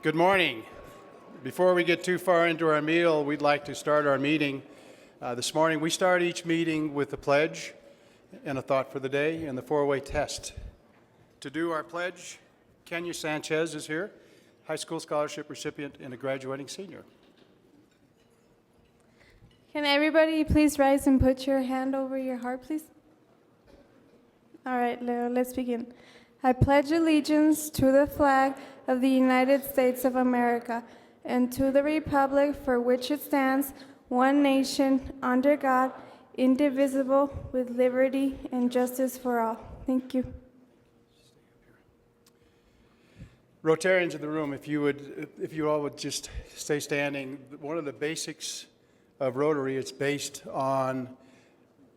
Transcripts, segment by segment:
Good morning. Before we get too far into our meal, we'd like to start our meeting. This morning, we start each meeting with a pledge and a thought for the day and the four-way test. To do our pledge, Kenya Sanchez is here, high school scholarship recipient and a graduating senior. Can everybody please rise and put your hand over your heart, please? All right, Leo, let's begin. I pledge allegiance to the flag of the United States of America and to the republic for which it stands, one nation, under God, indivisible, with liberty and justice for all. Thank you. Rotarians in the room, if you all would just stay standing. One of the basics of Rotary is based on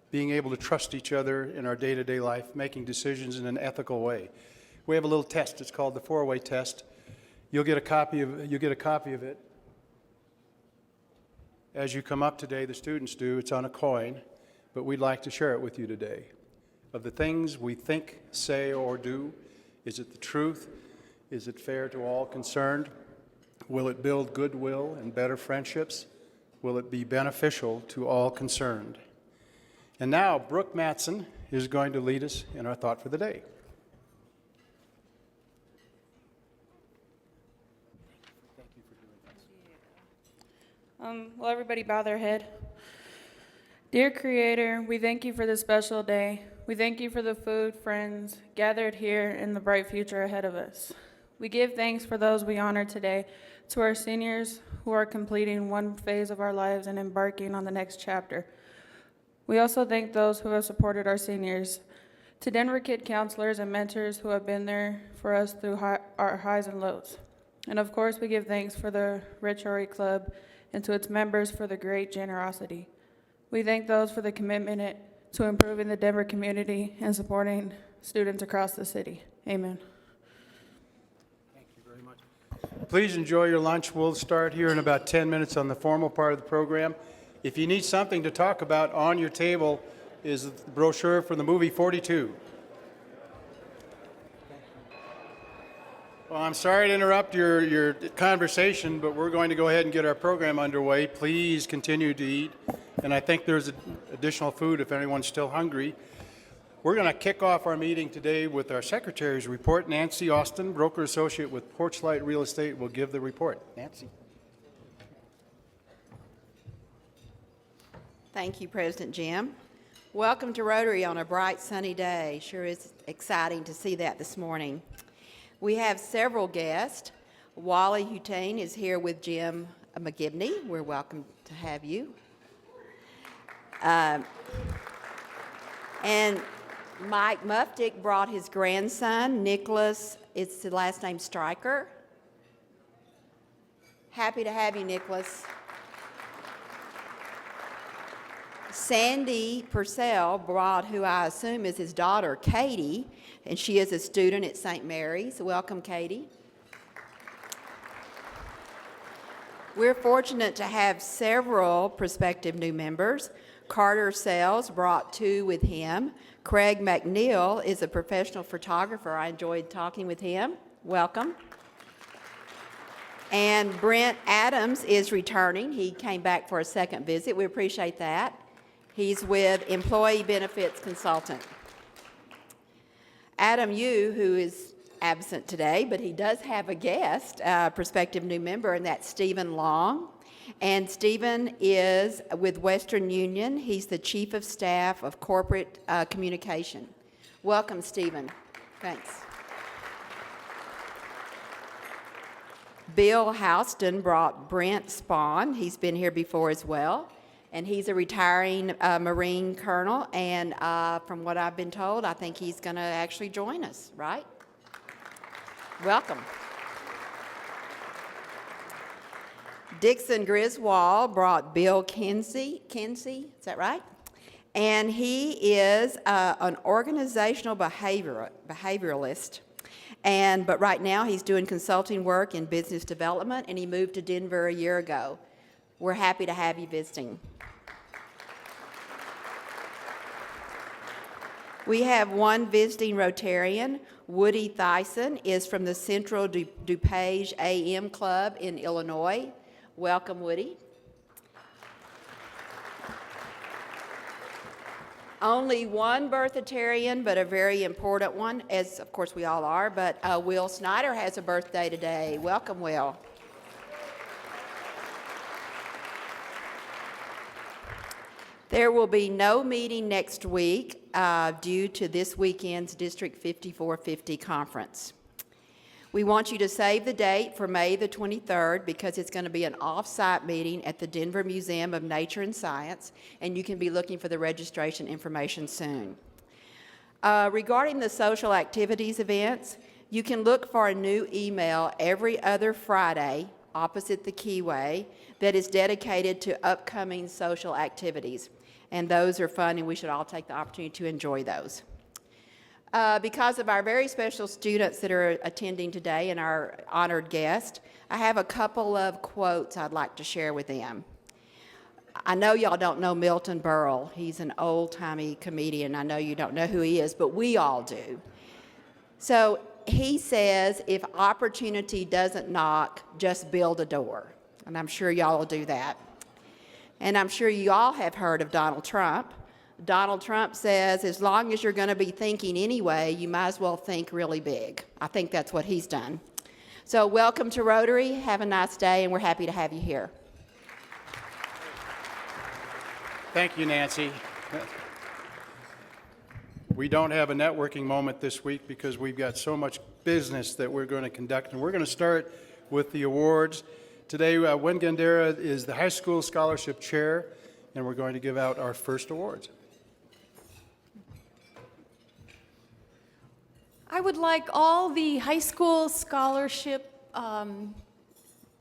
being able to trust each other in our day-to-day life, making decisions in an ethical way. We have a little test. It's called the four-way test. You'll get a copy of it as you come up today. The students do. It's on a coin, but we'd like to share it with you today. Of the things we think, say, or do, is it the truth? Is it fair to all concerned? Will it build goodwill and better friendships? Will it be beneficial to all concerned? And now, Brooke Matson is going to lead us in our thought for the day. Thank you for doing this. Will everybody bow their head? Dear Creator, we thank you for this special day. We thank you for the food, friends, gathered here in the bright future ahead of us. We give thanks for those we honor today, to our seniors who are completing one phase of our lives and embarking on the next chapter. We also thank those who have supported our seniors, to Denver Kid counselors and mentors who have been there for us through our highs and lows. And of course, we give thanks for the Rotary Club and to its members for the great generosity. We thank those for the commitment to improving the Denver community and supporting students across the city. Amen. Thank you very much. Please enjoy your lunch. We'll start here in about 10 minutes on the formal part of the program. If you need something to talk about, on your table is the brochure for the movie 42. Well, I'm sorry to interrupt your conversation, but we're going to go ahead and get our program underway. Please continue to eat, and I think there's additional food if anyone's still hungry. We're going to kick off our meeting today with our secretary's report. Nancy Austin, broker associate with Porchlight Real Estate, will give the report. Nancy. Thank you, President Jim. Welcome to Rotary on a bright, sunny day. Sure is exciting to see that this morning. We have several guests. Wally Hutain is here with Jim McGibney. We're welcome to have you. And Mike Muftick brought his grandson, Nicholas, it's the last name Stryker. Happy to have you, Nicholas. Sandy Purcell brought who I assume is his daughter, Katie, and she is a student at St. Mary's. Welcome, Katie. We're fortunate to have several prospective new members. Carter Sells brought two with him. Craig McNeil is a professional photographer. I enjoyed talking with him. Welcome. And Brent Adams is returning. He came back for a second visit. We appreciate that. He's with Employee Benefits Consultant. Adam Yu, who is absent today, but he does have a guest, prospective new member, and that's Stephen Long. And Stephen is with Western Union. He's the Chief of Staff of Corporate Communication. Welcome, Stephen. Thanks. Bill Houston brought Brent Spawn. He's been here before as well. And he's a retiring Marine colonel, and from what I've been told, I think he's going to actually join us, right? Welcome. Dixon Griswold brought Bill Kinsey, is that right? And he is an organizational behavioralist, but right now he's doing consulting work in business development, and he moved to Denver a year ago. We're happy to have you visiting. We have one visiting Rotarian. Woody Thyssen is from the Central DuPage AM Club in Illinois. Welcome, Woody. Only one birthitarian, but a very important one, as of course we all are, but Will Snyder has a birthday today. Welcome, Will. There will be no meeting next week due to this weekend's District 5450 conference. We want you to save the date for May the 23rd because it's going to be an off-site meeting at the Denver Museum of Nature and Science, and you can be looking for the registration information soon. Regarding the social activities events, you can look for a new email every other Friday opposite the Keyway that is dedicated to upcoming social activities. And those are fun, and we should all take the opportunity to enjoy those. Because of our very special students that are attending today and our honored guest, I have a couple of quotes I'd like to share with them. I know y'all don't know Milton Berle. He's an old-timey comedian. I know you don't know who he is, but we all do. So he says, if opportunity doesn't knock, just build a door. And I'm sure y'all will do that. And I'm sure you all have heard of Donald Trump. Donald Trump says, as long as you're going to be thinking anyway, you might as well think really big. I think that's what he's done. So welcome to Rotary. Have a nice day, and we're happy to have you here. Thank you, Nancy. We don't have a networking moment this week because we've got so much business that we're going to conduct, and we're going to start with the awards. Today, Wen Gandera is the high school scholarship chair, and we're going to give out our first awards. I would like all the high school scholarship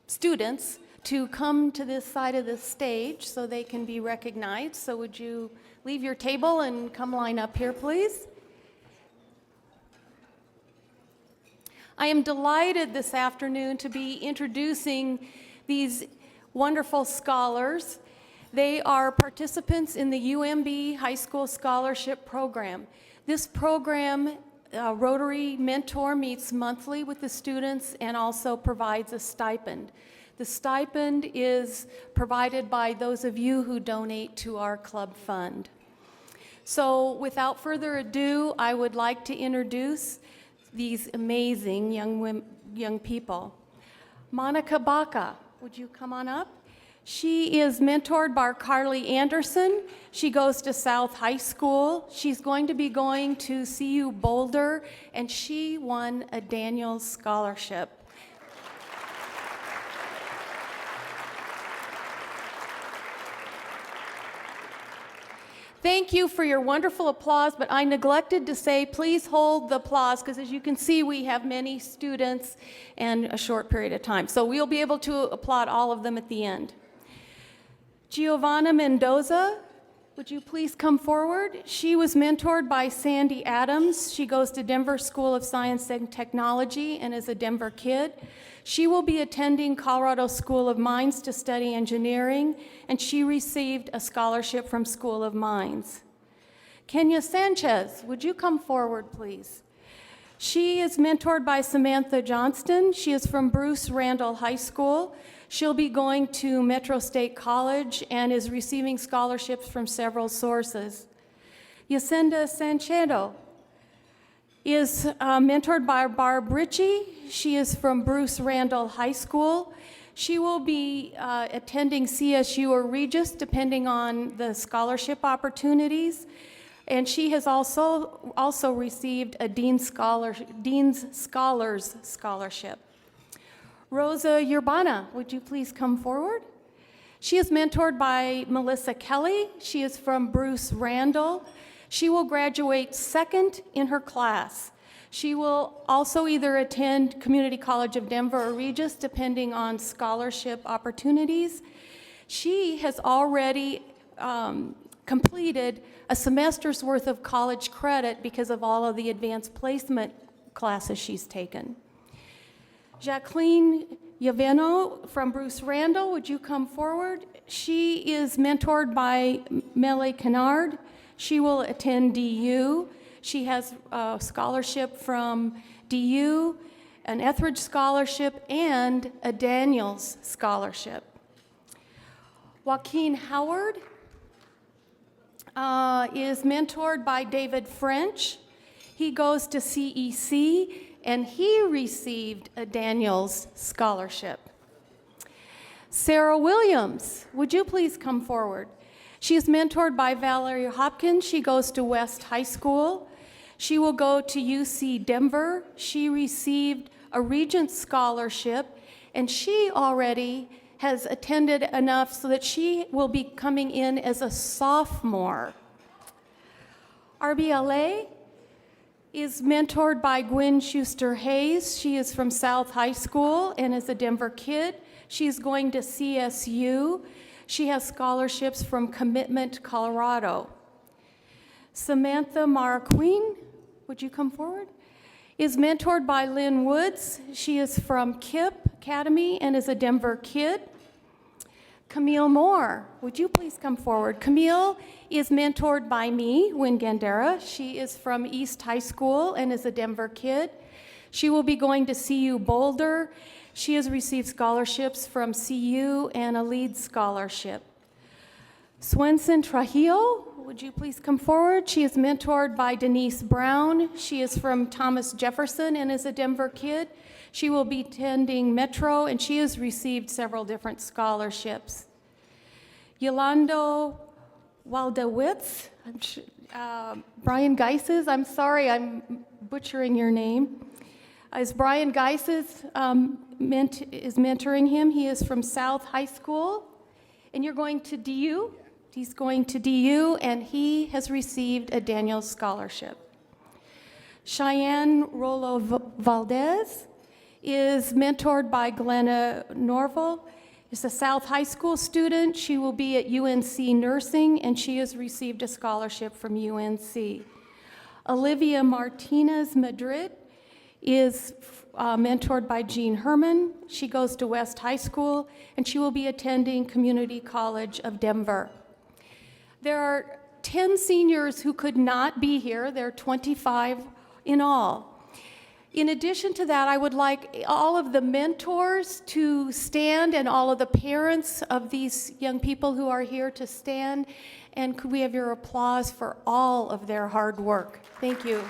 students to come to this side of the stage so they can be recognized. So would you leave your table and come line up here, please? I am delighted this afternoon to be introducing these wonderful scholars. They are participants in the UMB High School Scholarship Program. This program, Rotary Mentor meets monthly with the students and also provides a stipend. The stipend is provided by those of you who donate to our club fund. So without further ado, I would like to introduce these amazing young people. Monica Baca, would you come on up? She is mentored by Carly Anderson. She goes to South High School. She's going to be going to CU Boulder, and she won a Daniels Scholarship. Thank you for your wonderful applause, but I neglected to say, please hold the applause, because as you can see, we have many students and a short period of time. So we'll be able to applaud all of them at the end. Giovanna Mendoza, would you please come forward? She was mentored by Sandy Adams. She goes to Denver School of Science and Technology and is a Denver kid. She will be attending Colorado School of Mines to study engineering, and she received a scholarship from School of Mines. Kenya Sanchez, would you come forward, please? She is mentored by Samantha Johnston. She is from Bruce Randall High School. She'll be going to Metro State College and is receiving scholarships from several sources. Yacinda Sanchedo is mentored by Barb Ritchie. She is from Bruce Randall High School. She will be attending CSU or Regis, depending on the scholarship opportunities. And she has also received a Dean's Scholars Scholarship. Rosa Urbana, would you please come forward? She is mentored by Melissa Kelly. She is from Bruce Randall. She will graduate second in her class. She will also either attend Community College of Denver or Regis, depending on scholarship opportunities. She has already completed a semester's worth of college credit because of all of the advanced placement classes she's taken. Jacqueline Yaveno from Bruce Randall, would you come forward? She is mentored by Melly Kennard. She will attend DU. She has a scholarship from DU, an Etheridge Scholarship, and a Daniels Scholarship. Joaquin Howard is mentored by David French. He goes to CEC, and he received a Daniels Scholarship. Sarah Williams, would you please come forward? She is mentored by Valerie Hopkins. She goes to West High School. She will go to UC Denver. She received a Regents Scholarship, and she already has attended enough so that she will be coming in as a sophomore. RBLA is mentored by Gwen Schuster Hayes. She is from South High School and is a Denver kid. She's going to CSU. She has scholarships from Commitment Colorado. Samantha Marqueen, would you come forward? Is mentored by Lynn Woods. She is from KIPP Academy and is a Denver kid. Camille Moore, would you please come forward? Camille is mentored by me, Wynn Gandera. She is from East High School and is a Denver kid. She will be going to CU Boulder. She has received scholarships from CU and a LEAD scholarship. Swenson Trujillo, would you please come forward? She is mentored by Denise Brown. She is from Thomas Jefferson and is a Denver kid. She will be attending Metro, and she has received several different scholarships. Yolando Waldowitz, Brian Geises, I'm sorry, I'm butchering your name. As Brian Geises is mentoring him, he is from South High School, and you're going to DU? He's going to DU, and he has received a Daniels Scholarship. Cheyenne Rolo Valdez is mentored by Glenna Norval. Is a South High School student. She will be at UNC Nursing, and she has received a scholarship from UNC. Olivia Martinez Madrid is mentored by Jean Herman. She goes to West High School, and she will be attending Community College of Denver. There are 10 seniors who could not be here. There are 25 in all. In addition to that, I would like all of the mentors to stand and all of the parents of these young people who are here to stand. And could we have your applause for all of their hard work? Thank you.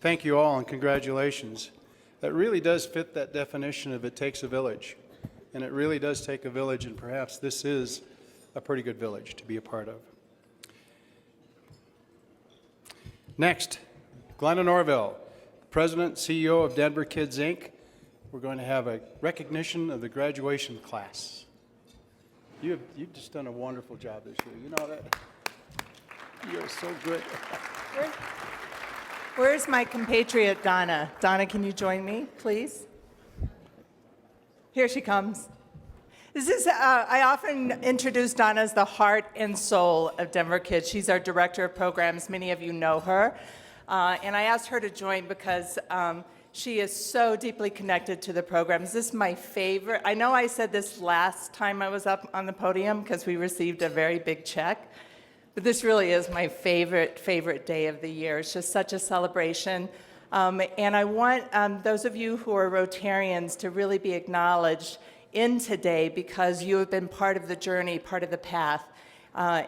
Thank you all and congratulations. That really does fit that definition of it takes a village. And it really does take a village, and perhaps this is a pretty good village to be a part of. Next, Glenna Norville, President, CEO of Denver Kids, Inc. We're going to have a recognition of the graduation class. You've just done a wonderful job this year. You know that? You're so good. Where's my compatriot, Donna? Donna, can you join me, please? Here she comes. I often introduce Donna as the heart and soul of Denver Kids. She's our director of programs. Many of you know her. And I asked her to join because she is so deeply connected to the programs. This is my favorite. I know I said this last time I was up on the podium because we received a very big check. But this really is my favorite day of the year. It's just such a celebration. And I want those of you who are Rotarians to really be acknowledged in today because you have been part of the journey, part of the path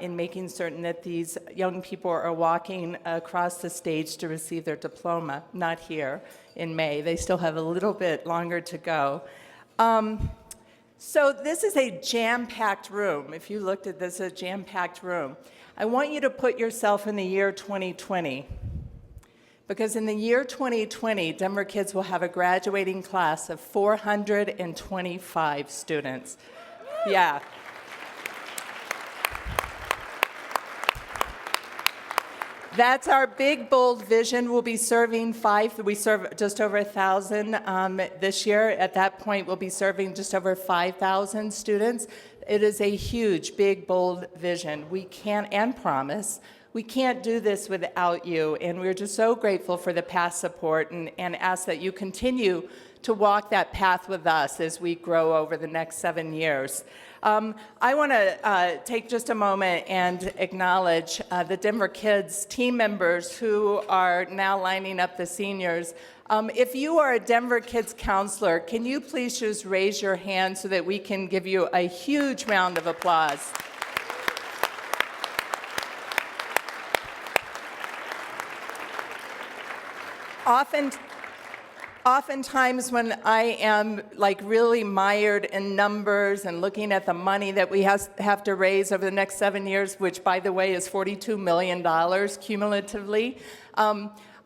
in making certain that these young people are walking across the stage to receive their diploma, not here in May. They still have a little bit longer to go. So this is a jam-packed room. If you looked at this, a jam-packed room. I want you to put yourself in the year 2020, because in the year 2020, Denver Kids will have a graduating class of 425 students. Yeah. That's our big, bold vision. We'll be serving we serve just over 1,000 this year. At that point, we'll be serving just over 5,000 students. It is a huge, big, bold vision. We can't, and promise, we can't do this without you. And we're just so grateful for the past support and ask that you continue to walk that path with us as we grow over the next 7 years. I want to take just a moment and acknowledge the Denver Kids team members who are now lining up the seniors. If you are a Denver Kids counselor, can you please just raise your hand so that we can give you a huge round of applause? Oftentimes when I am like really mired in numbers and looking at the money that we have to raise over the next 7 years, which by the way is $42 million cumulatively,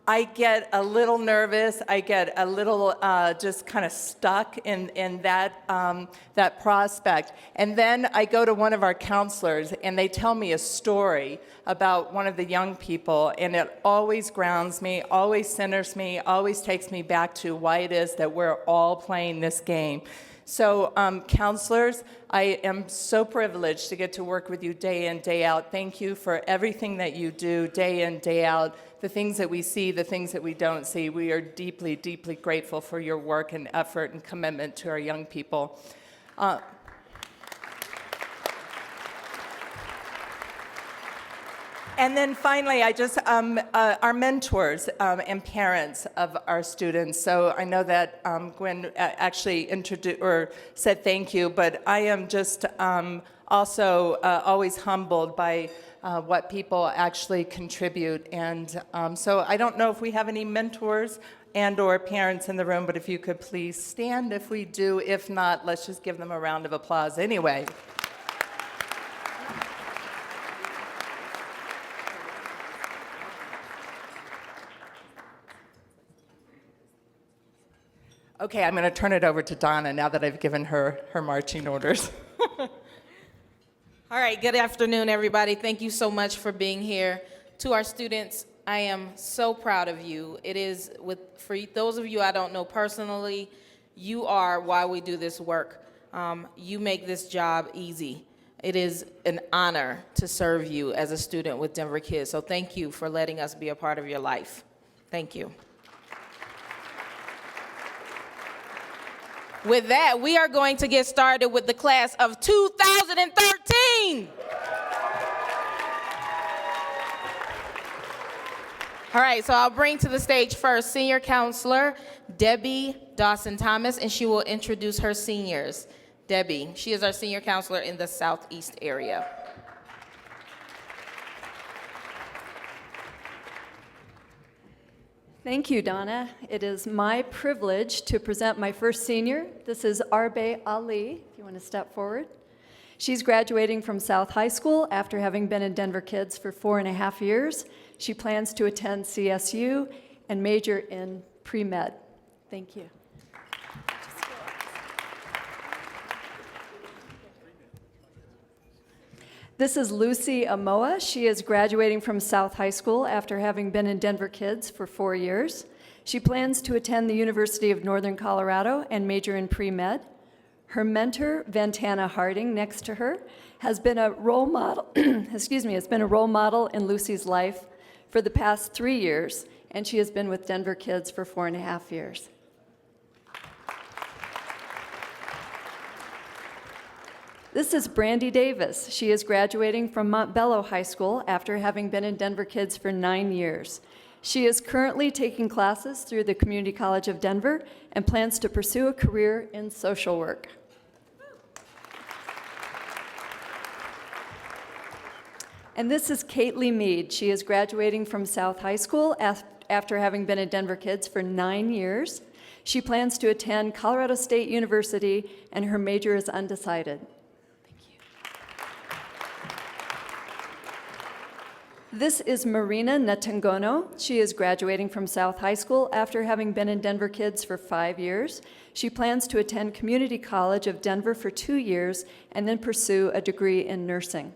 I get a little nervous. I get a little just kind of stuck in that prospect. And then I go to one of our counselors, and they tell me a story about one of the young people, and it always grounds me, always centers me, always takes me back to why it is that we're all playing this game. So, counselors, I am so privileged to get to work with you day in, day out. Thank you for everything that you do day in, day out. The things that we see, the things that we don't see. We are deeply, deeply grateful for your work and effort and commitment to our young people. And then finally, I just, our mentors and parents of our students. So I know that Gwen actually introduced or said thank you, but I am just also always humbled by what people actually contribute. And so I don't know if we have any mentors and or parents in the room, but if you could please stand if we do. If not, let's just give them a round of applause anyway. Okay, I'm going to turn it over to Donna now that I've given her her marching orders. All right, good afternoon, everybody. Thank you so much for being here. To our students, I am so proud of you. It is, for those of you I don't know personally, you are why we do this work. You make this job easy. It is an honor to serve you as a student with Denver Kids, so thank you for letting us be a part of your life. Thank you. With that, we are going to get started with the class of 2013. All right, so I'll bring to the stage first senior counselor Debbie Dawson-Thomas, and she will introduce her seniors. Debbie, she is our senior counselor in the Southeast area. Thank you, Donna. It is my privilege to present my first senior. This is Arbe Ali, if you want to step forward. She's graduating from South High School after having been in Denver Kids for 4.5 years. She plans to attend CSU and major in pre-med. Thank you. This is Lucy Amoa. She is graduating from South High School after having been in Denver Kids for 4 years. She plans to attend the University of Northern Colorado and major in pre-med. Her mentor, Ventana Harding, next to her, has been a role model, has been a role model in Lucy's life for the past 3 years, and she has been with Denver Kids for 4.5 years. This is Brandy Davis. She is graduating from Montbello High School after having been in Denver Kids for 9 years. She is currently taking classes through the Community College of Denver and plans to pursue a career in social work. And this is Caitlin Mead. She is graduating from South High School after having been in Denver Kids for 9 years. She plans to attend Colorado State University, and her major is undecided. This is Marina Natangono. She is graduating from South High School after having been in Denver Kids for 5 years. She plans to attend Community College of Denver for 2 years and then pursue a degree in nursing.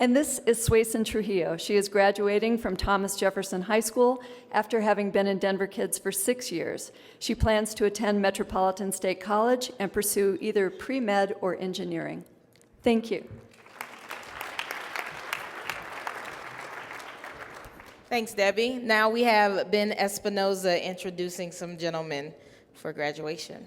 And this is Sueson Trujillo. She is graduating from Thomas Jefferson High School after having been in Denver Kids for 6 years. She plans to attend Metropolitan State College and pursue either pre-med or engineering. Thank you. Thanks, Debbie. Now we have Ben Espinoza introducing some gentlemen for graduation.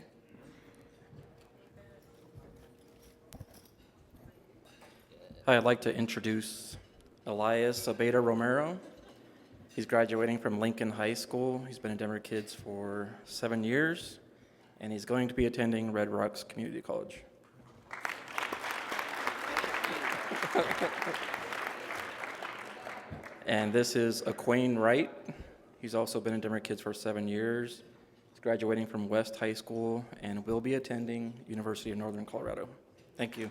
Hi, I'd like to introduce Elias Abeda Romero. He's graduating from Lincoln High School. He's been in Denver Kids for 7 years, and he's going to be attending Red Rocks Community College. And this is Aquane Wright. He's also been in Denver Kids for 7 years. He's graduating from West High School and will be attending University of Northern Colorado. Thank you.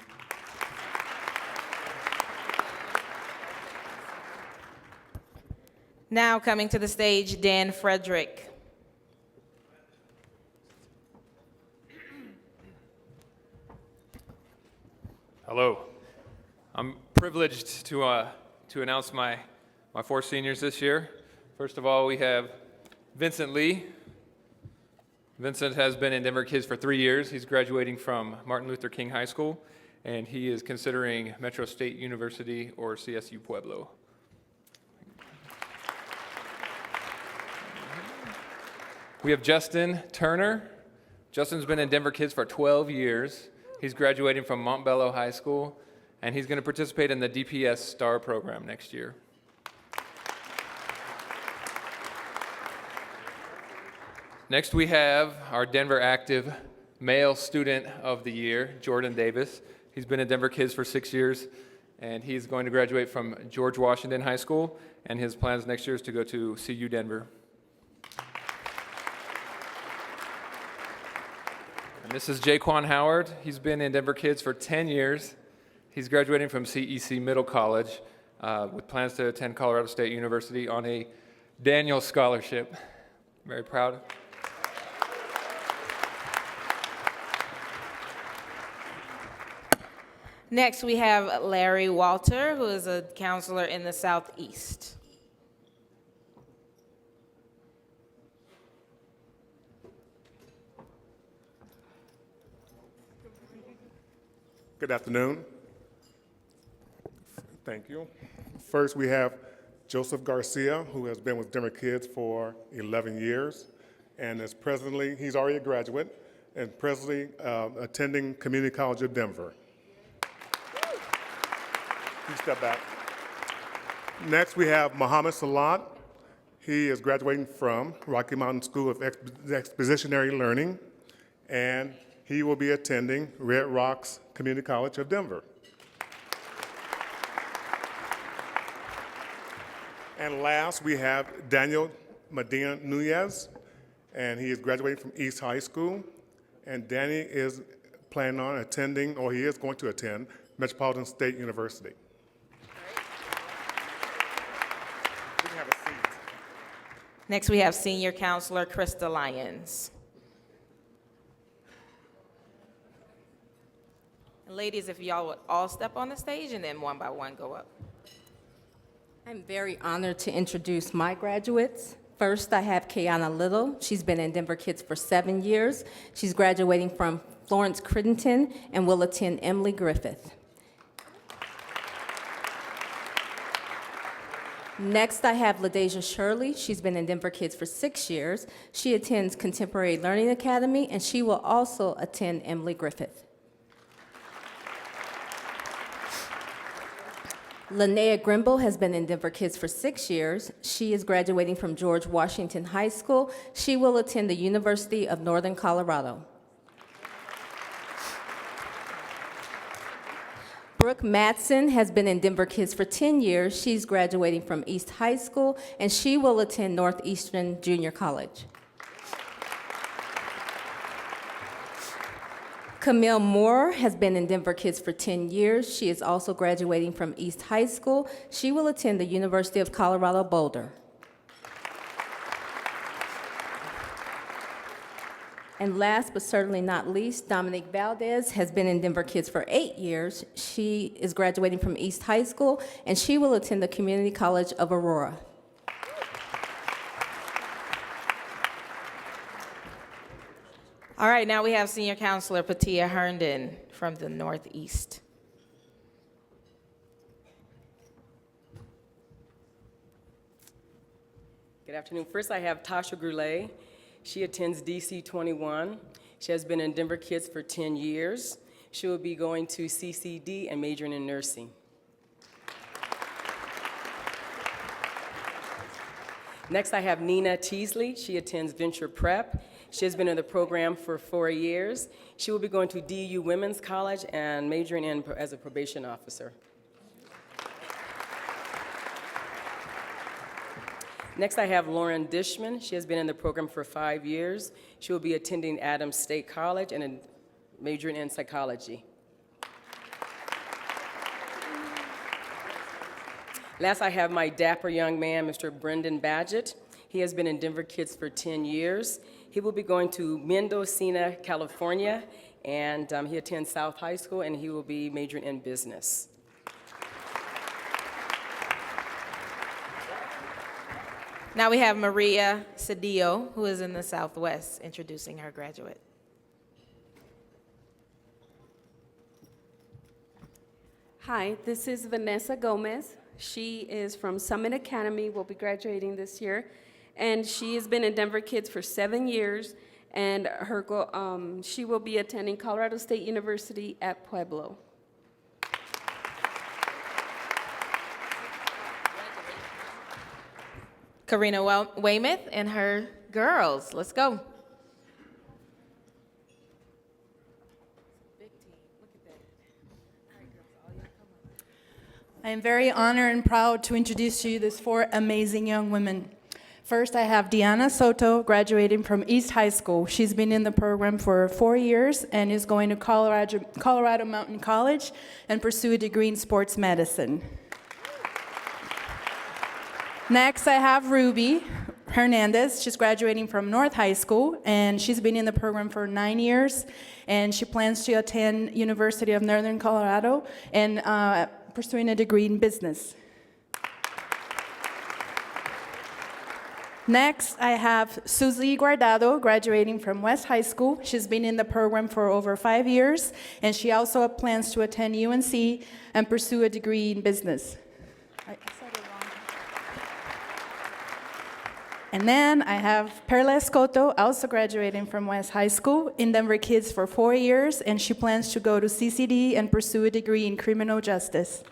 Now coming to the stage, Dan Frederick. Hello. I'm privileged to announce my 4 seniors this year. First of all, we have Vincent Lee. Vincent has been in Denver Kids for 3 years. He's graduating from Martin Luther King High School, and he is considering Metro State University or CSU Pueblo. We have Justin Turner. Justin's been in Denver Kids for 12 years. He's graduating from Montbello High School, and he's going to participate in the DPS STAR program next year. Next, we have our Denver Active Male Student of the Year, Jordan Davis. He's been in Denver Kids for 6 years, and he's going to graduate from George Washington High School, and his plans next year is to go to CU Denver. And this is Jaquan Howard. He's been in Denver Kids for 10 years. He's graduating from CEC Middle College with plans to attend Colorado State University on a Daniel Scholarship. Very proud. Next, we have Larry Walter, who is a counselor in the Southeast. Good afternoon. Thank you. First, we have Joseph Garcia, who has been with Denver Kids for 11 years, and is presently, he's already a graduate, and presently attending Community College of Denver. You step back. Next, we have Mohammed Salat. He is graduating from Rocky Mountain School of Expositionary Learning, and he will be attending Red Rocks Community College of Denver. And last, we have Daniel Medina Nunez, and he is graduating from East High School. And Danny is planning on attending, or he is going to attend, Metropolitan State University. You can have a seat. Next, we have senior counselor Krista Lyons. Ladies, if y'all would all step on the stage and then one by one go up. I'm very honored to introduce my graduates. First, I have Kiana Little. She's been in Denver Kids for 7 years. She's graduating from Florence Crittenton and will attend Emily Griffith. Next, I have LaDeja Shirley. She's been in Denver Kids for 6 years. She attends Contemporary Learning Academy, and she will also attend Emily Griffith. Linnea Grimble has been in Denver Kids for 6 years. She is graduating from George Washington High School. She will attend the University of Northern Colorado. Brooke Matson has been in Denver Kids for 10 years. She's graduating from East High School, and she will attend Northeastern Junior College. Camille Moore has been in Denver Kids for 10 years. She is also graduating from East High School. She will attend the University of Colorado Boulder. And last but certainly not least, Dominique Valdez has been in Denver Kids for 8 years. She is graduating from East High School, and she will attend the Community College of Aurora. All right, now we have Senior Counselor Patia Herndon from the Northeast. Good afternoon. First, I have Tasha Goulet. She attends DC 21. She has been in Denver Kids for 10 years. She will be going to CCD and majoring in nursing. Next, I have Nina Teasley. She attends Venture Prep. She has been in the program for 4 years. She will be going to DU Women's College and majoring in as a probation officer. Next, I have Lauren Dishman. She has been in the program for 5 years. She will be attending Adams State College and majoring in psychology. Last, I have my dapper young man, Mr. Brendan Badgett. He has been in Denver Kids for 10 years. He will be going to Mendocino, California, and he attends South High School, and he will be majoring in business. Now we have Maria Cedillo, who is in the Southwest, introducing her graduate. Hi, this is Vanessa Gomez. She is from Summit Academy, will be graduating this year, and she has been in Denver Kids for 7 years, and she will be attending Colorado State University at Pueblo. Karina Weymouth and her girls. Let's go. I am very honored and proud to introduce to you these 4 amazing young women. First, I have Deanna Soto, graduating from East High School. She's been in the program for 4 years and is going to Colorado Mountain College and pursue a degree in sports medicine. Next, I have Ruby Hernandez. She's graduating from North High School, and she's been in the program for 9 years, and she plans to attend University of Northern Colorado and pursuing a degree in business. Next, I have Suzy Guardado, graduating from West High School. She's been in the program for over 5 years, and she also plans to attend UNC and pursue a degree in business. And then I have Perla Escoto, also graduating from West High School, in Denver Kids for 4 years, and she plans to go to CCD and pursue a degree in criminal justice.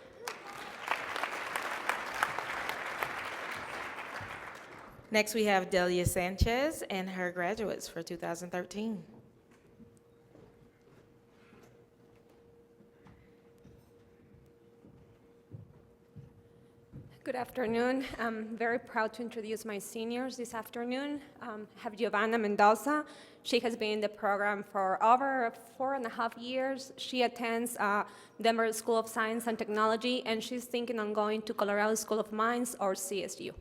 Next, we have Delia Sanchez and her graduates for 2013. Good afternoon. I'm very proud to introduce my seniors this afternoon. I have Giovanna Mendoza. She has been in the program for over 4.5 years. She attends Denver School of Science and Technology, and she's thinking on going to Colorado School of Mines or CSU.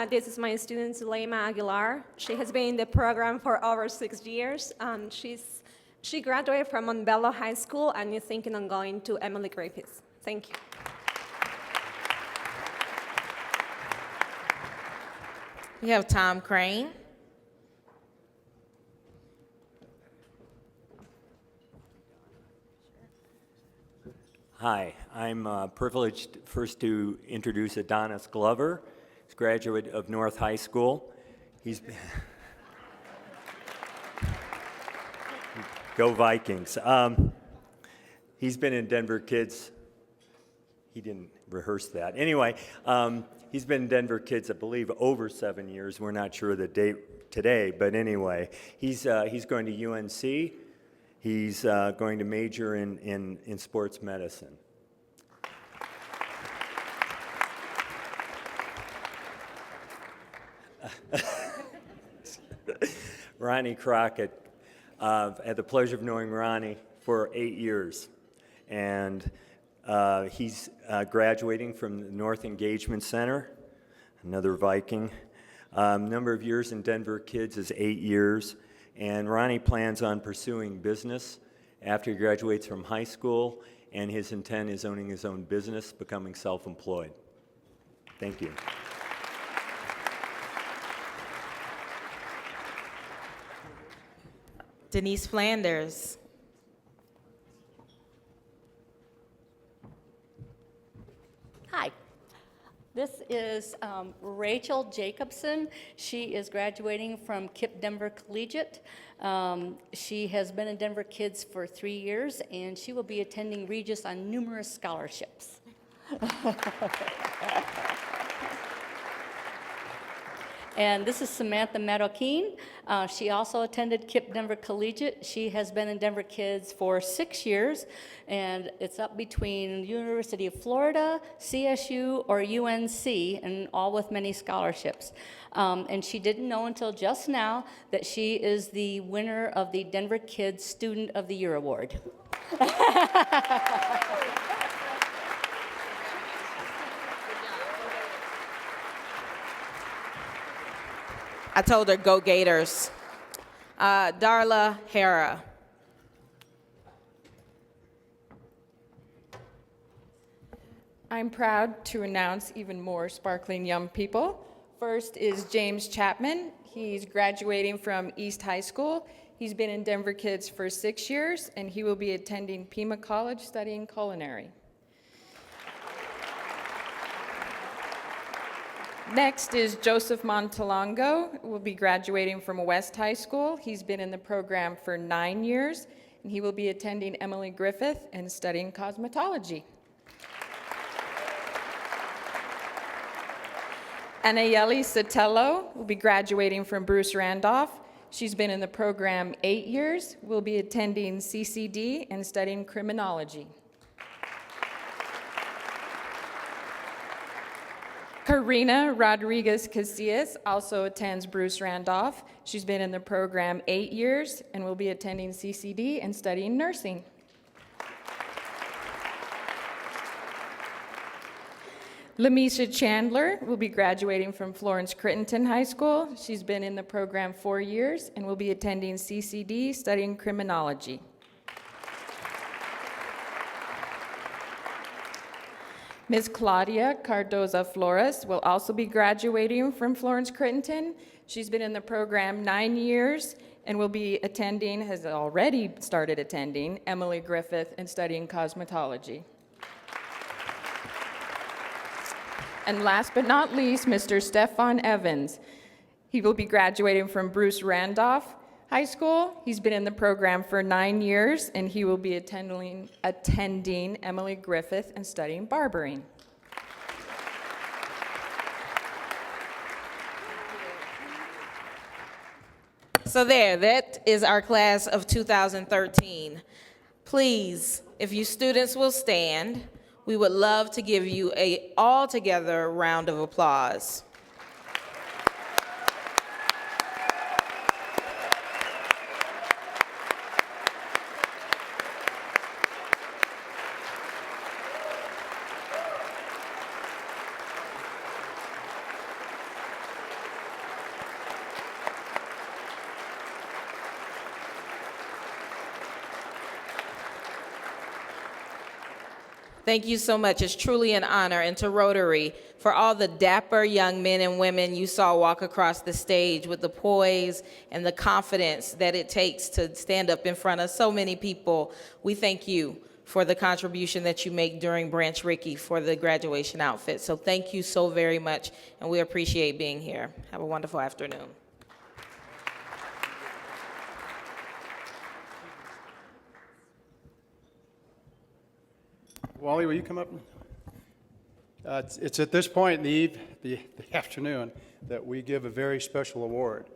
This is my student, Zulema Aguilar. She has been in the program for over 6 years. She graduated from Montbello High School and is thinking on going to Emily Griffiths. Thank you. We have Tom Crane. Hi, I'm privileged first to introduce Adonis Glover. He's a graduate of North High School. He's Go Vikings. He's been in Denver Kids. He didn't rehearse that. Anyway, he's been in Denver Kids, I believe, over 7 years. We're not sure the date today, but anyway, he's going to UNC. He's going to major in sports medicine. Ronnie Crockett. I've had the pleasure of knowing Ronnie for 8 years, and he's graduating from the North Engagement Center. another Viking. Number of years in Denver Kids is 8 years, and Ronnie plans on pursuing business after he graduates from high school, and his intent is owning his own business, becoming self-employed. Thank you. Denise Flanders. Hi. This is Rachel Jacobson. She is graduating from KIPP Denver Collegiate. She has been in Denver Kids for 3 years, and she will be attending Regis on numerous scholarships. And this is Samantha Meadowkeen. She also attended KIPP Denver Collegiate. She has been in Denver Kids for 6 years, and it's up between University of Florida, CSU, or UNC, and all with many scholarships. And she didn't know until just now that she is the winner of the Denver Kids Student of the Year Award. I told her, go Gators. Darla Hara. I'm proud to announce even more sparkling young people. First is James Chapman. He's graduating from East High School. He's been in Denver Kids for 6 years, and he will be attending Pima College studying culinary. Next is Joseph Montalongo, who will be graduating from West High School. He's been in the program for 9 years, and he will be attending Emily Griffith and studying cosmetology. Anayeli Sotelo will be graduating from Bruce Randolph. She's been in the program 8 years, will be attending CCD and studying criminology. Karina Rodriguez Casillas also attends Bruce Randolph. She's been in the program 8 years and will be attending CCD and studying nursing. Lamisha Chandler will be graduating from Florence Crittenton High School. She's been in the program 4 years and will be attending CCD studying criminology. Ms. Claudia Cardoza Flores will also be graduating from Florence Crittenton. She's been in the program 9 years and will be attending, has already started attending, Emily Griffith and studying cosmetology. And last but not least, Mr. Stefan Evans. He will be graduating from Bruce Randolph High School. He's been in the program for 9 years, and he will be attending Emily Griffith and studying barbering. So there, that is our class of 2013. Please, if you students will stand, we would love to give you an all-together round of applause. Thank you so much. It's truly an honor, and to Rotary, for all the dapper young men and women you saw walk across the stage with the poise and the confidence that it takes to stand up in front of so many people. We thank you for the contribution that you make during Branch Rickey for the graduation outfit. So thank you so very much, and we appreciate being here. Have a wonderful afternoon. Wally, will you come up? It's at this point in the afternoon that we give a very special award.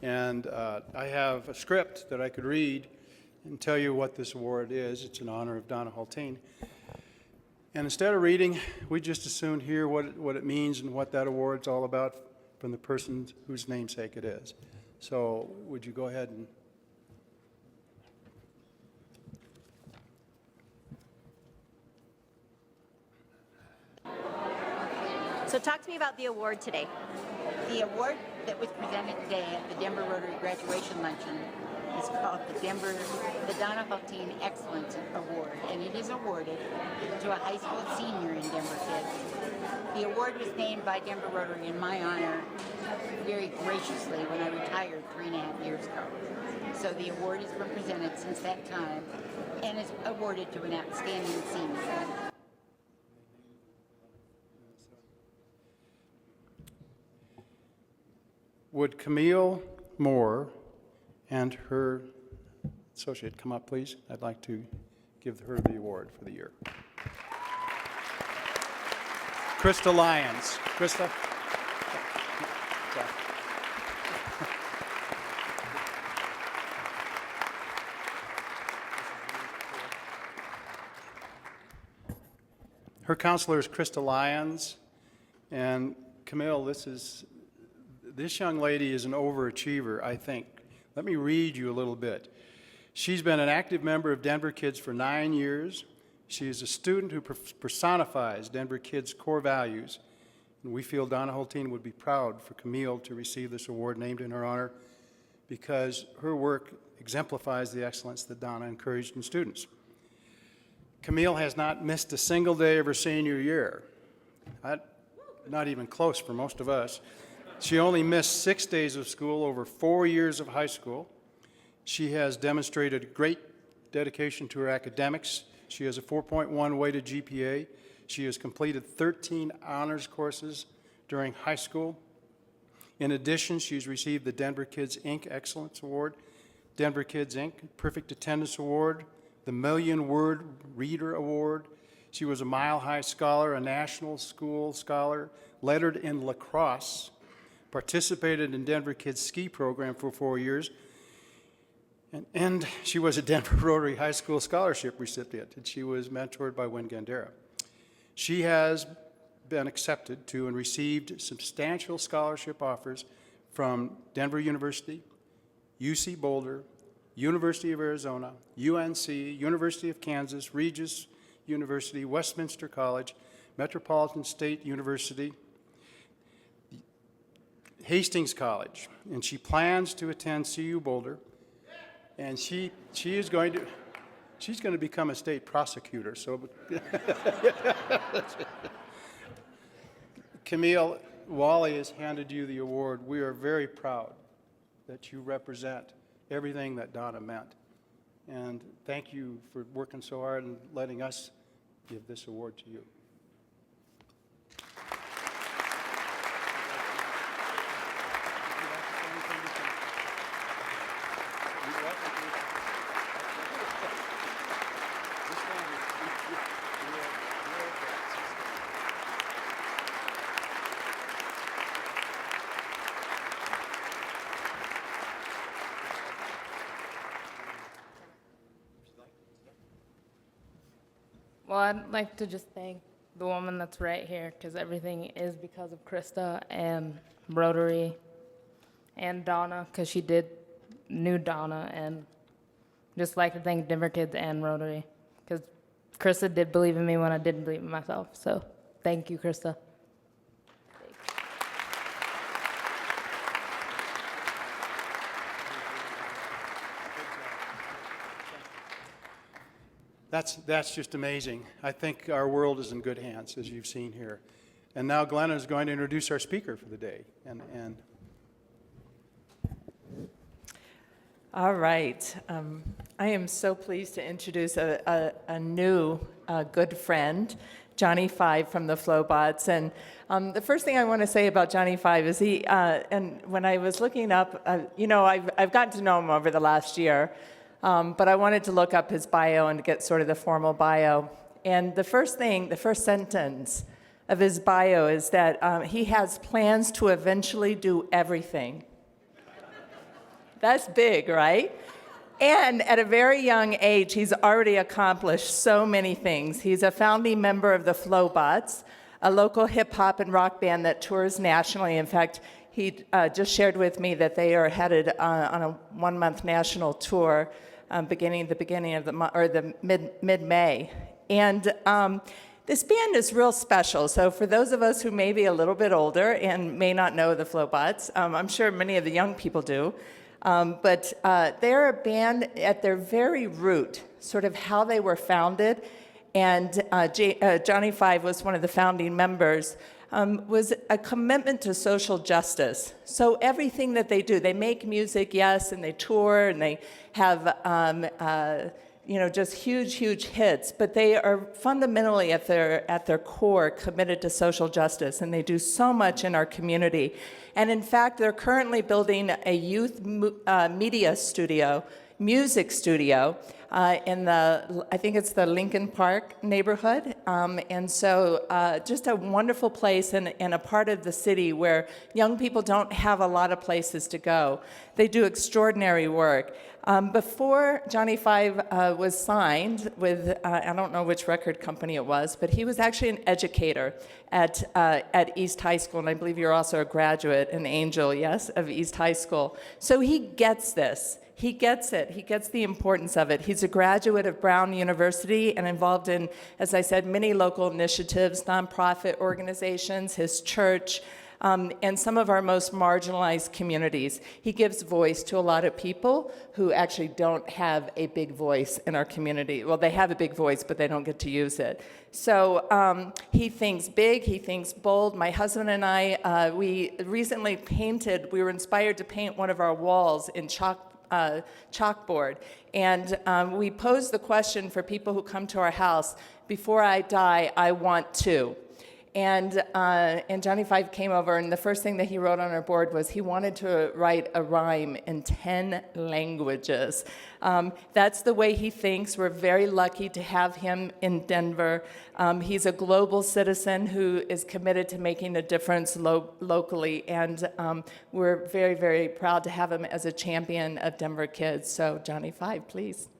And I have a script that I could read and tell you what this award is. It's in honor of Donna Hulteen. And instead of reading, we just as soon hear what it means and what that award's all about from the person whose namesake it is. So would you go ahead and... So talk to me about the award today. The award that was presented today at the Denver Rotary Graduation Luncheon is called the Donna Haltine Excellence Award, and it is awarded to a high school senior in Denver Kids. The award was named by Denver Rotary in my honor very graciously when I retired 3.5 years ago. So the award has been presented since that time and is awarded to an outstanding senior. Would Camille Moore and her associate come up, please? I'd like to give her the award for the year. Krista Lyons. Krista? Her counselor is Krista Lyons, and Camille, this young lady is an overachiever, I think. Let me read you a little bit. She's been an active member of Denver Kids for 9 years. She is a student who personifies Denver Kids' core values, and we feel Donna Haltine would be proud for Camille to receive this award named in her honor because her work exemplifies the excellence that Donna encouraged in students. Camille has not missed a single day of her senior year. Not even close for most of us. She only missed 6 days of school over 4 years of high school. She has demonstrated great dedication to her academics. She has a 4.1 weighted GPA. She has completed 13 honors courses during high school. In addition, she's received the Denver Kids Inc. Excellence Award, Denver Kids Inc. Perfect Attendance Award, the Million Word Reader Award. She was a Mile High Scholar, a National School Scholar, lettered in lacrosse, participated in Denver Kids Ski Program for 4 years, and she was a Denver Rotary High School Scholarship recipient, and she was mentored by Wynn Gandera. She has been accepted to and received substantial scholarship offers from Denver University, UC Boulder, University of Arizona, UNC, University of Kansas, Regis University, Westminster College, Metropolitan State University, Hastings College, and she plans to attend CU Boulder, and she's going to become a state prosecutor. So, Camille, Wally has handed you the award. We are very proud that you represent everything that Donna meant, and thank you for working so hard and letting us give this award to you. Well, I'd like to just thank the woman that's right here, because everything is because of Krista and Rotary and Donna, because knew Donna, and just like to thank Denver Kids and Rotary, because Krista did believe in me when I didn't believe in myself. So thank you, Krista. That's just amazing. I think our world is in good hands, as you've seen here. And now Glenna is going to introduce our speaker for the day. All right. I am so pleased to introduce a new good friend, Jonny Five from the Flobots. And the first thing I want to say about Jonny Five is and when I was looking up, I've gotten to know him over the last year. But I wanted to look up his bio and get sort of the formal bio. And the first sentence of his bio is that he has plans to eventually do everything. That's big, right? And at a very young age, he's already accomplished so many things. He's a founding member of the Flobots, a local hip-hop and rock band that tours nationally. In fact, he just shared with me that they are headed on a one-month national tour beginning of the month, or the mid-May. And This band is real special. So for those of us who may be a little bit older and may not know the Flobots, I'm sure many of the young people do, but they're a band at their very root, sort of how they were founded, and Johnny Five was one of the founding members, was a commitment to social justice. So everything that they do, they make music, yes, and they tour, and they have just huge, huge hits, but they are fundamentally at their core committed to social justice, and they do so much in our community. And in fact, they're currently building a youth media studio, music studio, in I think it's the Lincoln Park neighborhood. And so just a wonderful place and a part of the city where young people don't have a lot of places to go. They do extraordinary work. Before Johnny Five was signed with, I don't know which record company it was, but he was actually an educator at East High School, and I believe you're also a graduate, an angel, yes, of East High School. So he gets this. He gets it. He gets the importance of it. He's a graduate of Brown University and involved in, as I said, many local initiatives, nonprofit organizations, his church, and some of our most marginalized communities. He gives voice to a lot of people who actually don't have a big voice in our community. Well, they have a big voice, but they don't get to use it. So he thinks big, he thinks bold. My husband and I, we recently painted, we were inspired to paint one of our walls in chalkboard. And we posed the question for people who come to our house, before I die, I want to. And Johnny Five came over, and the first thing that he wrote on our board was he wanted to write a rhyme in 10 languages. That's the way he thinks. We're very lucky to have him in Denver. He's a global citizen who is committed to making a difference locally, and we're very, very proud to have him as a champion of Denver kids. So Johnny Five, please.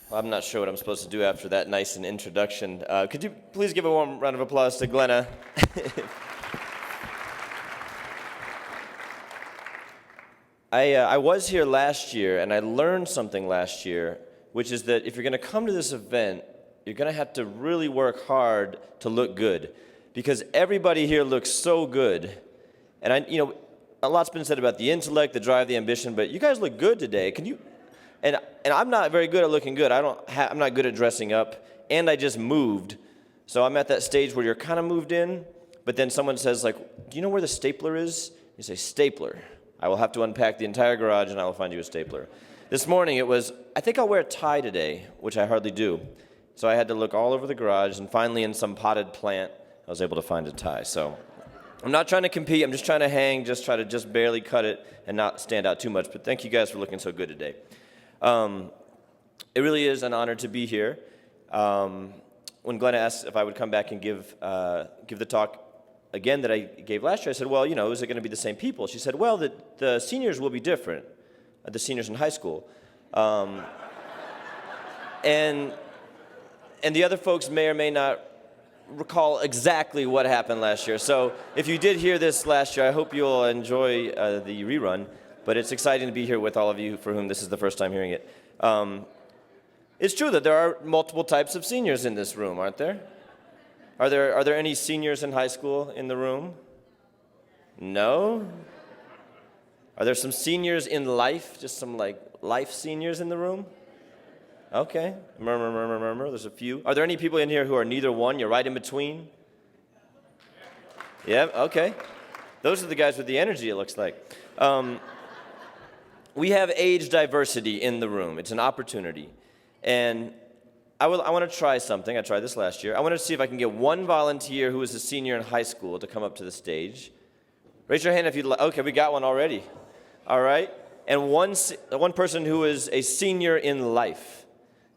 Well, I'm not sure what I'm supposed to do after that nice an introduction. Could you please give a warm round of applause to Glenna? I was here last year, and I learned something last year, which is that if you're going to come to this event, you're going to have to really work hard to look good, because everybody here looks so good. And a lot's been said about the intellect, the drive, the ambition, but you guys look good today. Can you? And I'm not very good at looking good. I'm not good at dressing up, and I just moved. So I'm at that stage where you're kind of moved in, but then someone says, like, do you know where the stapler is? You say, stapler. I will have to unpack the entire garage, and I will find you a stapler. This morning it was, I think I'll wear a tie today, which I hardly do. So I had to look all over the garage, and finally in some potted plant, I was able to find a tie. So I'm not trying to compete. I'm just trying to hang, try to just barely cut it and not stand out too much. But thank you guys for looking so good today. It really is an honor to be here. When Glenna asked if I would come back and give the talk again that I gave last year, I said, well, is it going to be the same people? She said, well, the seniors will be different, the seniors in high school. And the other folks may or may not recall exactly what happened last year. So if you did hear this last year, I hope you'll enjoy the rerun. But it's exciting to be here with all of you for whom this is the first time hearing it. It's true that there are multiple types of seniors in this room, aren't there? Are there any seniors in high school in the room? No? Are there some seniors in life, just some life seniors in the room? Okay. Murmur. There's a few. Are there any people in here who are neither one? You're right in between? Yeah, okay. Those are the guys with the energy, it looks like. We have age diversity in the room. It's an opportunity. And I want to try something. I tried this last year. I want to see if I can get one volunteer who is a senior in high school to come up to the stage. Raise your hand if you'd like. Okay, we got one already. All right. And one person who is a senior in life,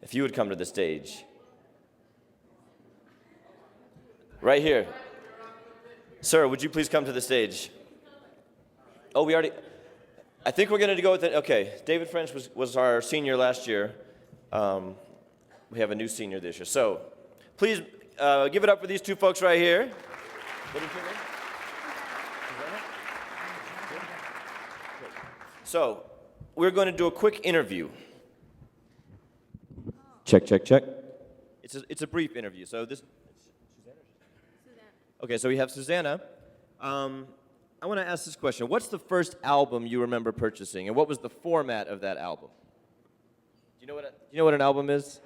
if you would come to the stage. Right here. Sir, would you please come to the stage? Oh, we already... I think we're going to go with it. Okay, David French was our senior last year. We have a new senior this year. So please give it up for these two folks right here. What is your name? So, we're going to do a quick interview. Check, check, check. It's a brief interview. So this. Okay, so we have Susanna. I want to ask this question. What's the first album you remember purchasing, and what was the format of that album? Do you know what an album is?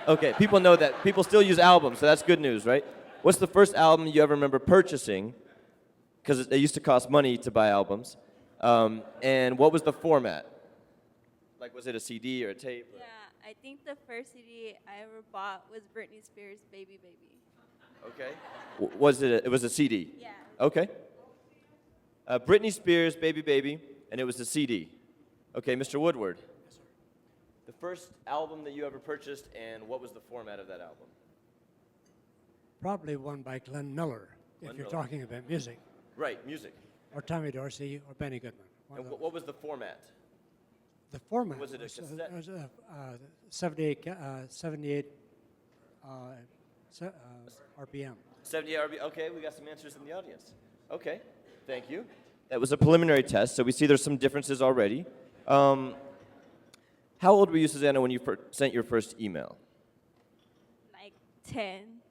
Okay, people know that. People still use albums, so that's good news, right? What's the first album you ever remember purchasing? Because it used to cost money to buy albums. And what was the format? Like, was it a CD or a tape? Or? Yeah, I think the first CD I ever bought was Britney Spears' Baby Baby. Okay. It was a CD? Yeah. Okay. Britney Spears' Baby Baby, and it was a CD. Okay, Mr. Woodward. Yes, sir. The first album that you ever purchased, and what was the format of that album? Probably one by Glenn Miller, if you're talking about music. Right, music. Or Tommy Dorsey, or Benny Goodman. And what was the format? The format was it a cassette? Was 78 RPM. 78 RPM. Okay, we got some answers in the audience. Okay, thank you. That was a preliminary test, so we see there's some differences already. How old were you, Susanna, when you sent your first email? Like 10.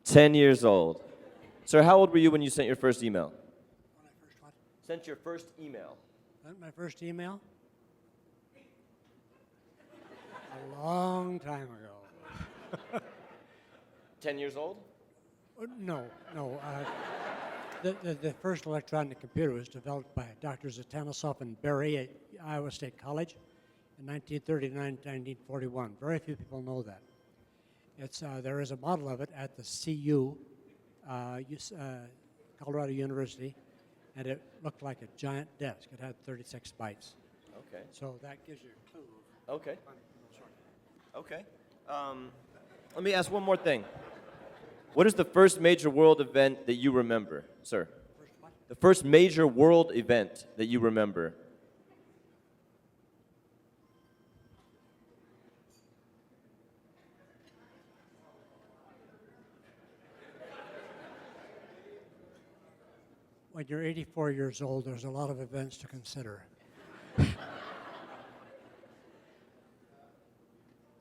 10 years old. Sir, how old were you when you sent your first email? When I first what? Sent your first email. My first email? A long time ago. 10 years old? No. The first electronic computer was developed by Drs. Atanasoff and Berry at Iowa State College in 1939-1941. Very few people know that. There is a model of it at the CU, Colorado University, and it looked like a giant desk. It had 36 bytes. Okay. So that gives you a clue. Okay. Okay. Let me ask one more thing. What is the first major world event that you remember, sir? The first major world event that you remember? When you're 84 years old, there's a lot of events to consider.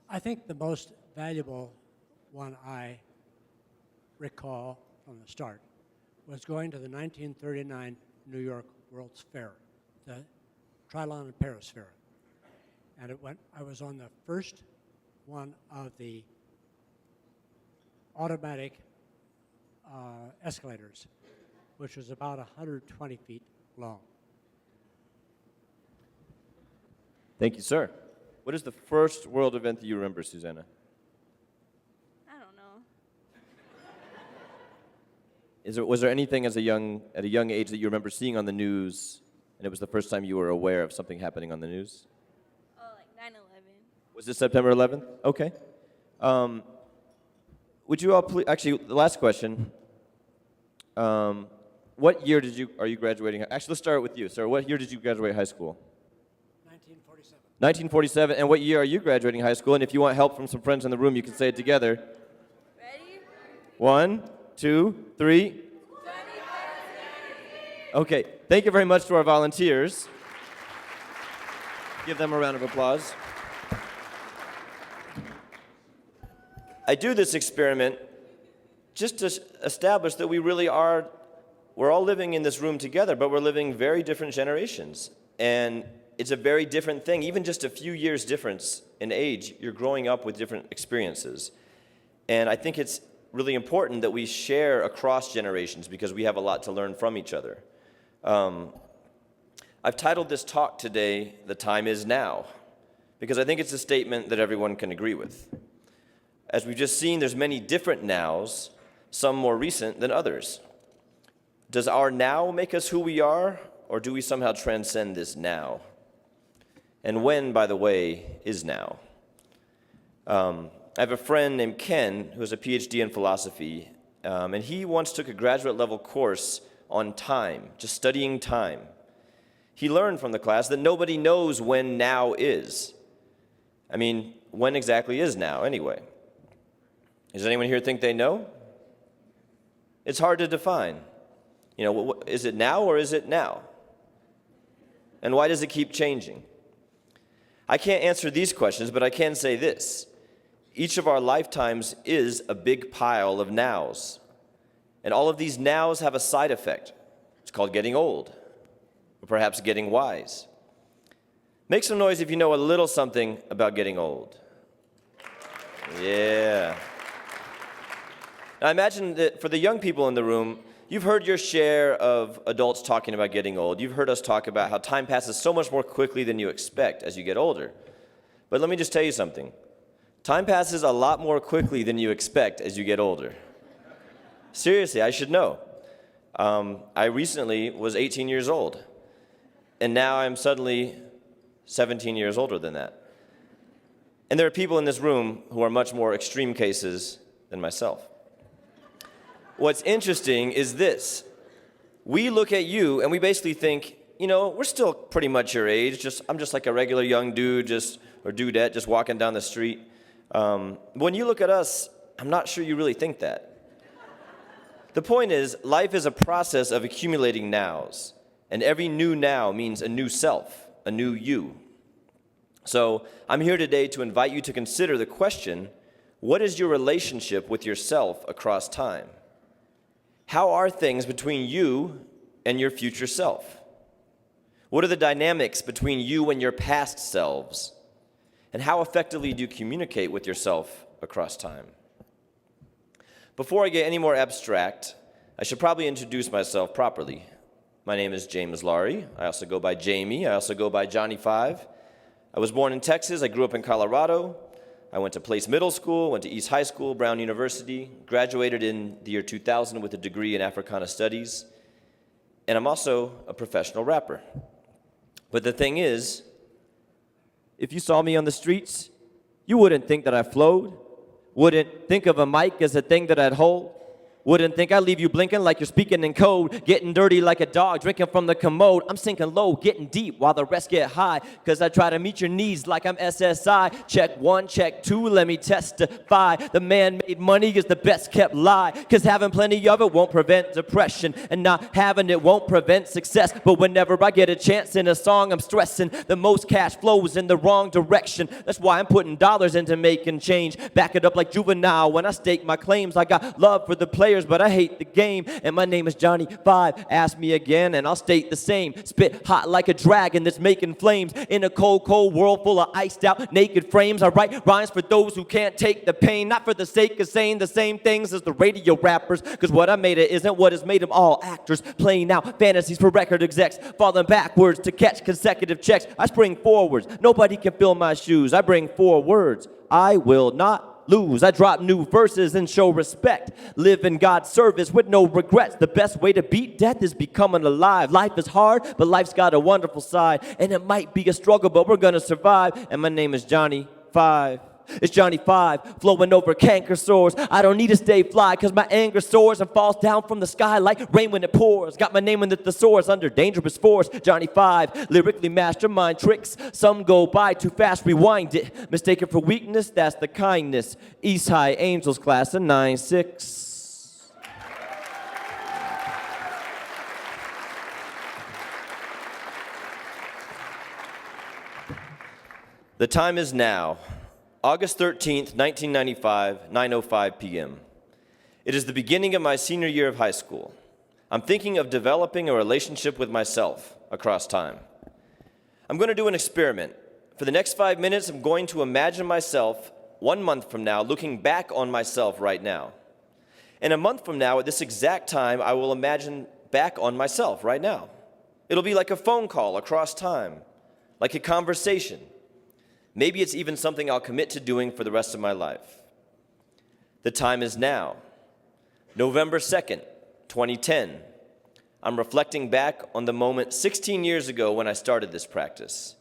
I think the most valuable one I recall from the start was going to the 1939 New York World's Fair, the Trilon and Paris Fair. And I was on the first one of the automatic escalators, which was about 120 feet long. Thank you, sir. What is the first world event that you remember, Susanna? I don't know. Was there anything at a young age that you remember seeing on the news, and it was the first time you were aware of something happening on the news? Oh, like 9/11. Was it September 11th? Okay. Would you all please, actually, the last question. What year are you graduating? Actually, let's start with you, sir. What year did you graduate high school? 1947. 1947. And what year are you graduating high school? And if you want help from some friends in the room, you can say it together. Ready? 1, 2, 3. Okay. Thank you very much to our volunteers. Give them a round of applause. I do this experiment just to establish that we're all living in this room together, but we're living very different generations. And it's a very different thing. Even just a few years difference in age, you're growing up with different experiences. And I think it's really important that we share across generations because we have a lot to learn from each other. I've titled this talk today, "The Time Is Now," because I think it's a statement that everyone can agree with. As we've just seen, there's many different nows, some more recent than others. Does our now make us who we are, or do we somehow transcend this now? And when, by the way, is now? I have a friend named Ken who has a PhD in philosophy, and he once took a graduate level course on time, just studying time. He learned from the class that nobody knows when now is. I mean, when exactly is now anyway? Does anyone here think they know? It's hard to define. You know, is it now or is it now? And why does it keep changing? I can't answer these questions, but I can say this. Each of our lifetimes is a big pile of nows. And all of these nows have a side effect. It's called getting old, or perhaps getting wise. Make some noise if you know a little something about getting old. Yeah. Now imagine that for the young people in the room, you've heard your share of adults talking about getting old. You've heard us talk about how time passes so much more quickly than you expect as you get older. But let me just tell you something. Time passes a lot more quickly than you expect as you get older. Seriously, I should know. I recently was 18 years old, and now I'm suddenly 17 years older than that. And there are people in this room who are much more extreme cases than myself. What's interesting is this. We look at you and we basically think, you know, we're still pretty much your age. I'm just like a regular young dude or dudette just walking down the street. When you look at us, I'm not sure you really think that. The point is, life is a process of accumulating nows. And every new now means a new self, a new you. So I'm here today to invite you to consider the question, what is your relationship with yourself across time? How are things between you and your future self? What are the dynamics between you and your past selves? And how effectively do you communicate with yourself across time? Before I get any more abstract, I should probably introduce myself properly. My name is James Laurie. I also go by Jamie. I also go by Johnny 5. I was born in Texas. I grew up in Colorado. I went to Place Middle School, went to East High School, Brown University, graduated in the year 2000 with a degree in Africana Studies, and I'm also a professional rapper. But the thing is, if you saw me on the streets, you wouldn't think that I flowed, wouldn't think of a mic as a thing that I'd hold, wouldn't think I'd leave you blinking like you're speaking in code, getting dirty like a dog, drinking from the commode. I'm sinking low, getting deep while the rest get high, cause I try to meet your needs like I'm SSI. Check 1, check 2, let me testify. The man-made money is the best kept lie, cause having plenty of it won't prevent depression, and not having it won't prevent success. But whenever I get a chance in a song, I'm stressing the most cash flows in the wrong direction. That's why I'm putting dollars into making change. Back it up like Juvenile when I stake my claims. I got love for the players, but I hate the game. And my name is Johnny 5. Ask me again and I'll state the same. Spit hot like a dragon that's making flames in a cold, cold world full of iced out naked frames. I write rhymes for those who can't take the pain, not for the sake of saying the same things as the radio rappers, cause what I made it isn't what has made them all actors, playing out fantasies for record execs, falling backwards to catch consecutive checks. I spring forwards, nobody can fill my shoes. I bring 4 words, I will not lose. I drop new verses and show respect. Live in God's service with no regrets. The best way to beat death is becoming alive. Life is hard, but life's got a wonderful side. And it might be a struggle, but we're gonna survive. And my name is Johnny 5. It's Johnny 5, flowing over canker sores. I don't need to stay fly, cause my anger soars and falls down from the sky like rain when it pours. Got my name in the thesaurus under dangerous force. Johnny 5, lyrically mastermind tricks. Some go by too fast, rewind it. Mistaken for weakness, that's the kindness. East High Angels class of 9-6. The time is now. August 13th, 1995, 9:05 p.m. It is the beginning of my senior year of high school. I'm thinking of developing a relationship with myself across time. I'm going to do an experiment. For the next 5 minutes, I'm going to imagine myself 1 month from now looking back on myself right now. And a month from now, at this exact time, I will imagine back on myself right now. It'll be like a phone call across time, like a conversation. Maybe it's even something I'll commit to doing for the rest of my life. The time is now. November 2nd, 2010. I'm reflecting back on the moment 16 years ago when I started this practice.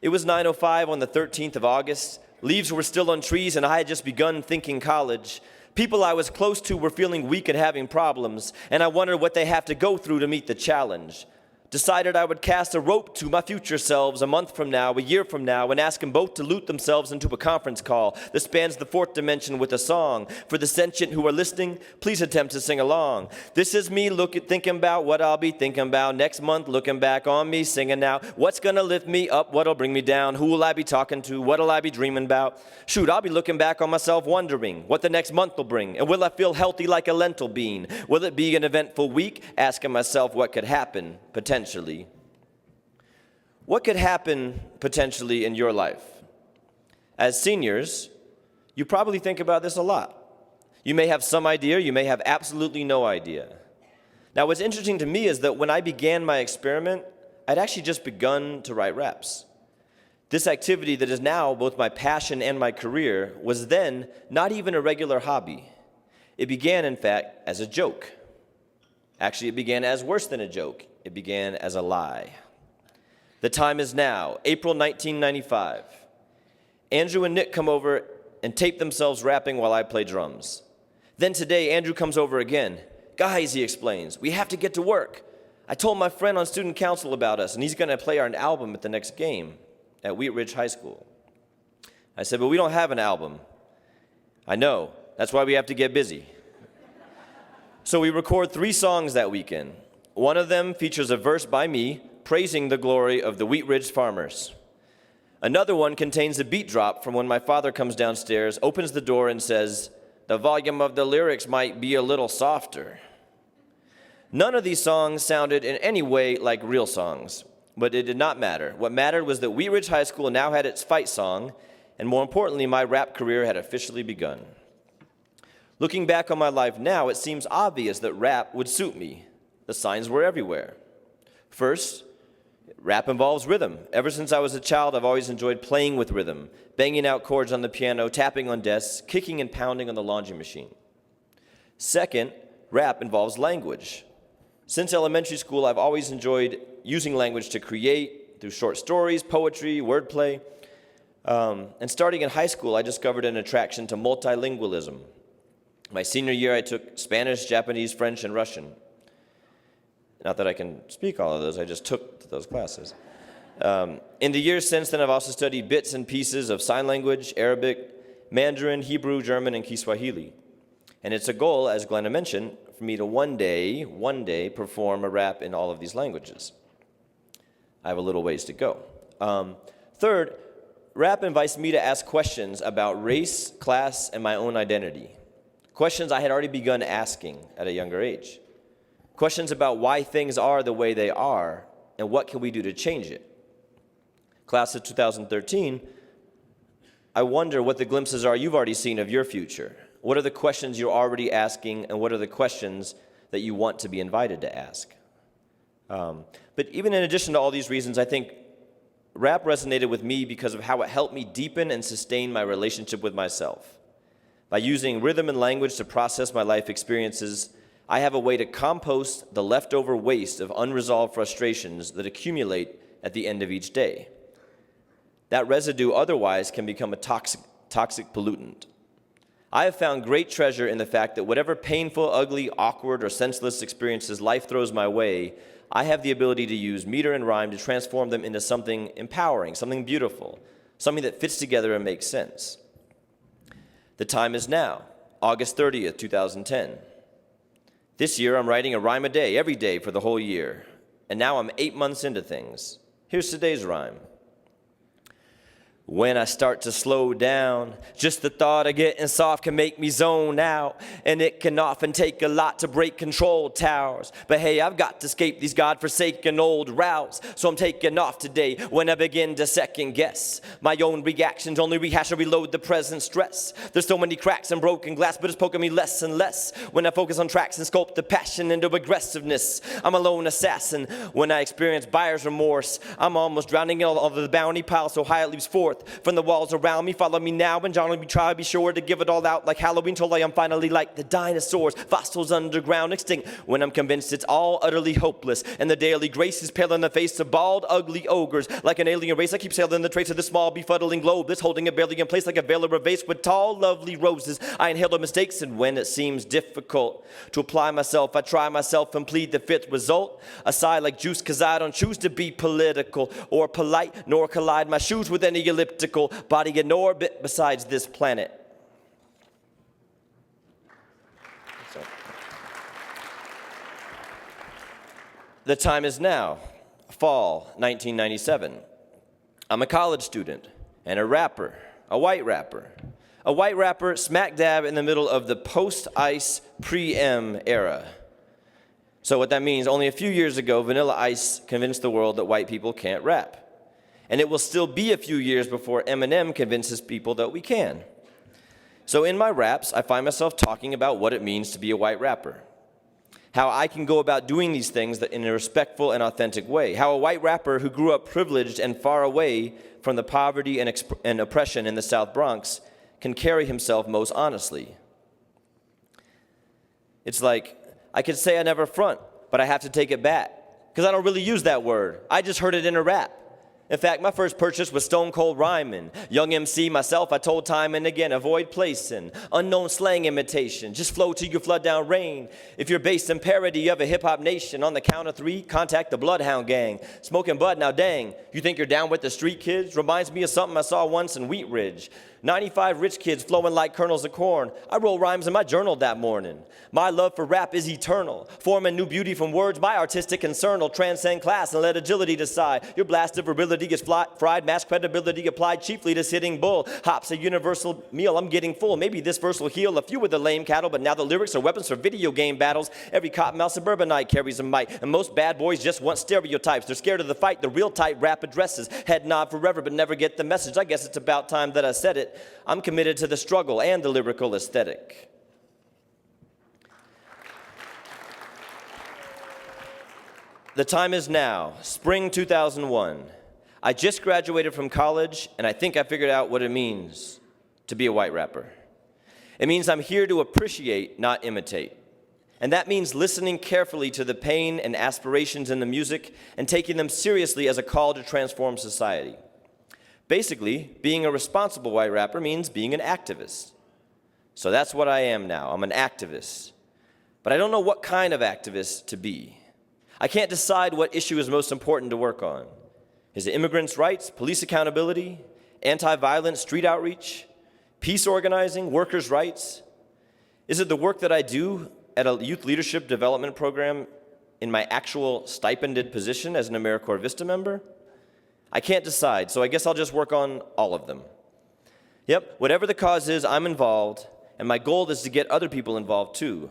It was 9:05 on the 13th of August. Leaves were still on trees and I had just begun thinking college. People I was close to were feeling weak and having problems, and I wondered what they have to go through to meet the challenge. Decided I would cast a rope to my future selves a month from now, a year from now, and ask them both to loot themselves into a conference call that spans the fourth dimension with a song. For the sentient who are listening, please attempt to sing along. This is me thinking about what I'll be thinking about next month, looking back on me, singing now. What's gonna lift me up? What'll bring me down? Who will I be talking to? What'll I be dreaming about? Shoot, I'll be looking back on myself wondering what the next month will bring. And will I feel healthy like a lentil bean? Will it be an eventful week? Asking myself what could happen, potentially. What could happen potentially in your life? As seniors, you probably think about this a lot. You may have some idea, you may have absolutely no idea. Now, what's interesting to me is that when I began my experiment, I'd actually just begun to write raps. This activity that is now both my passion and my career was then not even a regular hobby. It began, in fact, as a joke. Actually, it began as worse than a joke. It began as a lie. The time is now, April 1995. Andrew and Nick come over and tape themselves rapping while I play drums. Then today, Andrew comes over again. Guys, he explains, we have to get to work. I told my friend on student council about us, and he's going to play our album at the next game at Wheat Ridge High School. I said, but we don't have an album. I know. That's why we have to get busy. So we record 3 songs that weekend. One of them features a verse by me praising the glory of the Wheat Ridge farmers. Another one contains a beat drop from when my father comes downstairs, opens the door, and says, the volume of the lyrics might be a little softer. None of these songs sounded in any way like real songs, but it did not matter. What mattered was that Wheat Ridge High School now had its fight song, and more importantly, my rap career had officially begun. Looking back on my life now, it seems obvious that rap would suit me. The signs were everywhere. First, rap involves rhythm. Ever since I was a child, I've always enjoyed playing with rhythm, banging out chords on the piano, tapping on desks, kicking and pounding on the laundry machine. Second, rap involves language. Since elementary school, I've always enjoyed using language to create through short stories, poetry, wordplay. And starting in high school, I discovered an attraction to multilingualism. My senior year, I took Spanish, Japanese, French, and Russian. Not that I can speak all of those, I just took those classes. In the years since then, I've also studied bits and pieces of sign language, Arabic, Mandarin, Hebrew, German, and Kiswahili. And it's a goal, as Glenna mentioned, for me to one day, perform a rap in all of these languages. I have a little ways to go. Third, rap invites me to ask questions about race, class, and my own identity. Questions I had already begun asking at a younger age. Questions about why things are the way they are, and what can we do to change it. Class of 2013, I wonder what the glimpses are you've already seen of your future. What are the questions you're already asking, and what are the questions that you want to be invited to ask? But even in addition to all these reasons, I think rap resonated with me because of how it helped me deepen and sustain my relationship with myself. By using rhythm and language to process my life experiences, I have a way to compost the leftover waste of unresolved frustrations that accumulate at the end of each day. That residue otherwise can become a toxic pollutant. I have found great treasure in the fact that whatever painful, ugly, awkward, or senseless experiences life throws my way, I have the ability to use meter and rhyme to transform them into something empowering, something beautiful, something that fits together and makes sense. The time is now, August 30th, 2010. This year, I'm writing a rhyme a day, every day for the whole year. And now I'm 8 months into things. Here's today's rhyme. When I start to slow down, just the thought of getting soft can make me zone out. And it can often take a lot to break control towers. But hey, I've got to escape these godforsaken old routes. So I'm taking off today when I begin to second guess my own reactions, only rehash or reload the present stress. There's so many cracks and broken glass, but it's poking me less and less when I focus on tracks and sculpt the passion into aggressiveness. I'm a lone assassin when I experience buyer's remorse. I'm almost drowning in all of the bounty pile so high it leaps forth. forth from the walls around me. Follow me now and Johnny try, be sure to give it all out like Halloween till I am finally like the dinosaurs, fossils underground, extinct. When I'm convinced it's all utterly hopeless and the daily grace is pale in the face of bald, ugly ogres. Like an alien race, I keep sailing the trace of this small, befuddling globe that's holding a barely in place like a veil or a vase with tall, lovely roses. I inhale the mistakes, and when it seems difficult to apply myself, I try myself and plead the fifth result. A sigh like juice, cause I don't choose to be political or polite, nor collide my shoes with any elliptical body in orbit besides this planet. So. The time is now, fall 1997. I'm a college student and a rapper, a white rapper. A white rapper smack dab in the middle of the post-Ice, pre-M era. So what that means, only a few years ago, Vanilla Ice convinced the world that white people can't rap. And it will still be a few years before Eminem convinces people that we can. So in my raps, I find myself talking about what it means to be a white rapper. How I can go about doing these things in a respectful and authentic way. How a white rapper who grew up privileged and far away from the poverty and oppression in the South Bronx can carry himself most honestly. It's like, I could say I never front, but I have to take it back, because I don't really use that word. I just heard it in a rap. In fact, my first purchase was Stone Cold Rhyming. Young MC myself, I told time and again, avoid placing unknown slang imitation. Just flow till you flood down rain. If you're based in parody of a hip-hop nation, on the count of 3, contact the Bloodhound Gang. Smoking bud, now dang, you think you're down with the street kids? Reminds me of something I saw once in Wheat Ridge. 95 rich kids flowing like kernels of corn. I wrote rhymes in my journal that morning. My love for rap is eternal. Forming new beauty from words, my artistic concern will transcend class and let agility decide. Your blast of virility gets fried, mass credibility applied chiefly to sitting bull. Hops a universal meal, I'm getting full. Maybe this verse will heal a few of the lame cattle, but now the lyrics are weapons for video game battles. Every cottonmouth suburbanite carries a mic, and most bad boys just want stereotypes. They're scared of the fight, the real type rap addresses. Head nod forever, but never get the message. I guess it's about time that I said it. I'm committed to the struggle and the lyrical aesthetic. The time is now, spring 2001. I just graduated from college, and I think I figured out what it means to be a white rapper. It means I'm here to appreciate, not imitate. And that means listening carefully to the pain and aspirations in the music and taking them seriously as a call to transform society. Basically, being a responsible white rapper means being an activist. So that's what I am now. I'm an activist. But I don't know what kind of activist to be. I can't decide what issue is most important to work on. Is it immigrants' rights, police accountability, anti-violence street outreach, peace organizing, workers' rights? Is it the work that I do at a youth leadership development program in my actual stipended position as an AmeriCorps Vista member? I can't decide, so I guess I'll just work on all of them. Yep, whatever the cause is, I'm involved, and my goal is to get other people involved too,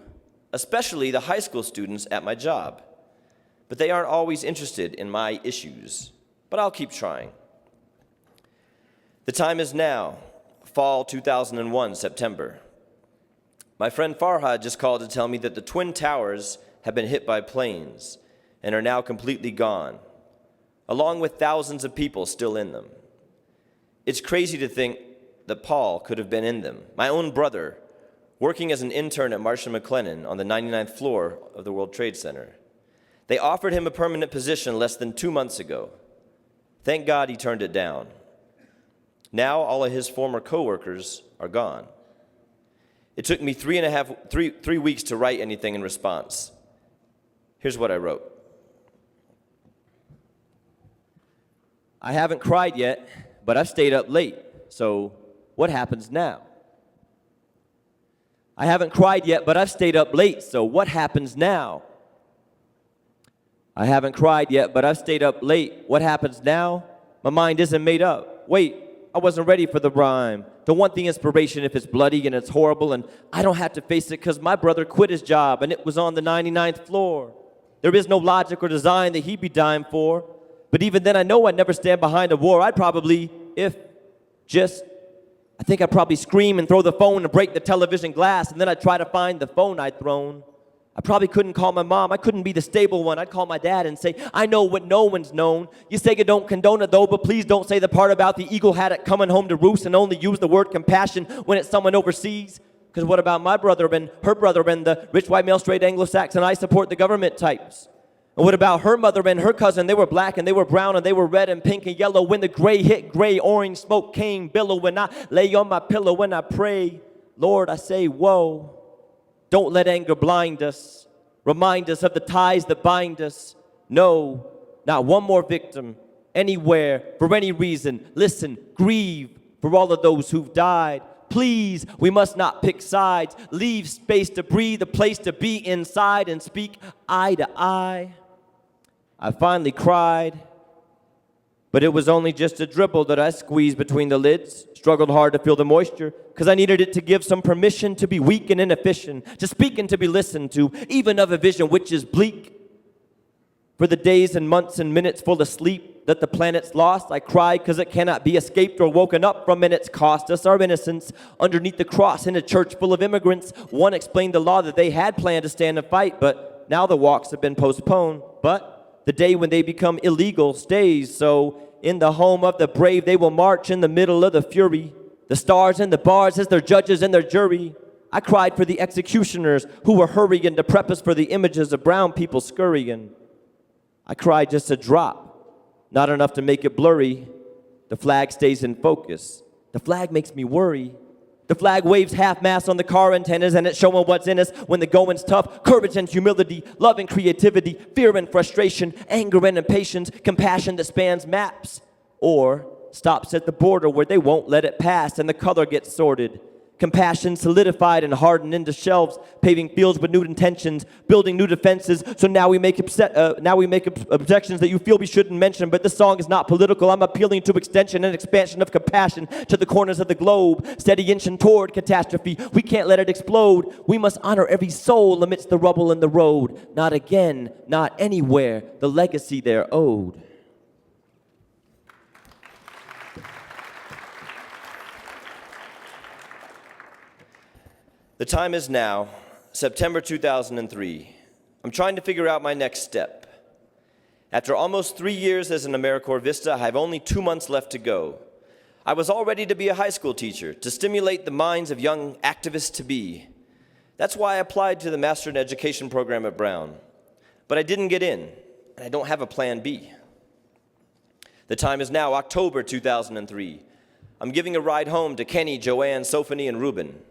especially the high school students at my job. But they aren't always interested in my issues, but I'll keep trying. The time is now, fall 2001, September. My friend Farhad just called to tell me that the Twin Towers have been hit by planes and are now completely gone, along with thousands of people still in them. It's crazy to think that Paul could have been in them, my own brother, working as an intern at Marsh & McLennan on the 99th floor of the World Trade Center. They offered him a permanent position less than 2 months ago. Thank God he turned it down. Now all of his former coworkers are gone. It took me 3 weeks to write anything in response. Here's what I wrote. I haven't cried yet, but I've stayed up late, so what happens now? I haven't cried yet, but I've stayed up late, so what happens now? I haven't cried yet, but I've stayed up late. What happens now? My mind isn't made up. Wait, I wasn't ready for the rhyme. Don't want the inspiration if it's bloody and it's horrible, and I don't have to face it because my brother quit his job and it was on the 99th floor. There is no logic or design that he'd be dying for. But even then, I know I'd never stand behind a war. I'd probably, I think I'd probably scream and throw the phone and break the television glass, and then I'd try to find the phone I'd thrown. I probably couldn't call my mom. I couldn't be the stable one. I'd call my dad and say, I know what no one's known. You say you don't condone it though, but please don't say the part about the eagle had it coming home to roost and only use the word compassion when it's someone overseas. Because what about my brother and her brother and the rich white male straight Anglo-Saxon I support the government types? And what about her mother and her cousin? They were black and they were brown and they were red and pink and yellow. When the gray hit gray, orange smoke came billow. When I lay on my pillow, when I pray, Lord, I say, whoa. Don't let anger blind us. Remind us of the ties that bind us. No, not one more victim, anywhere, for any reason. Listen, grieve for all of those who've died. Please, we must not pick sides. Leave space to breathe, a place to be inside and speak eye to eye. I finally cried, but it was only just a dribble that I squeezed between the lids. Struggled hard to feel the moisture, because I needed it to give some permission to be weak and inefficient, to speak and to be listened to, even of a vision which is bleak. For the days and months and minutes full of sleep that the planet's lost, I cried because it cannot be escaped or woken up from, and it's cost us our innocence. Underneath the cross in a church full of immigrants, one explained the law that they had planned to stand and fight, but now the walks have been postponed. But the day when they become illegal stays, so in the home of the brave they will march in the middle of the fury. The stars and the bars as their judges and their jury. I cried for the executioners who were hurrying to prep us for the images of brown people scurrying. I cried just a drop, not enough to make it blurry. The flag stays in focus. The flag makes me worry. The flag waves half-mast on the car antennas, and it's showing what's in us when the going's tough. Courage and humility, love and creativity, fear and frustration, anger and impatience, compassion that spans maps, or stops at the border where they won't let it pass and the color gets sorted. Compassion solidified and hardened into shelves, paving fields with new intentions, building new defenses. So now we make objections that you feel we shouldn't mention. But this song is not political. I'm appealing to extension and expansion of compassion to the corners of the globe, steady inching toward catastrophe. We can't let it explode. We must honor every soul amidst the rubble in the road. Not again, not anywhere. The legacy they're owed. The time is now, September 2003. I'm trying to figure out my next step. After almost 3 years as an AmeriCorps Vista, I have only 2 months left to go. I was all ready to be a high school teacher, to stimulate the minds of young activists to be. That's why I applied to the Master in Education program at Brown. But I didn't get in, and I don't have a plan B. The time is now October 2003. I'm giving a ride home to Kenny, Joanne, Sophanie, and Ruben.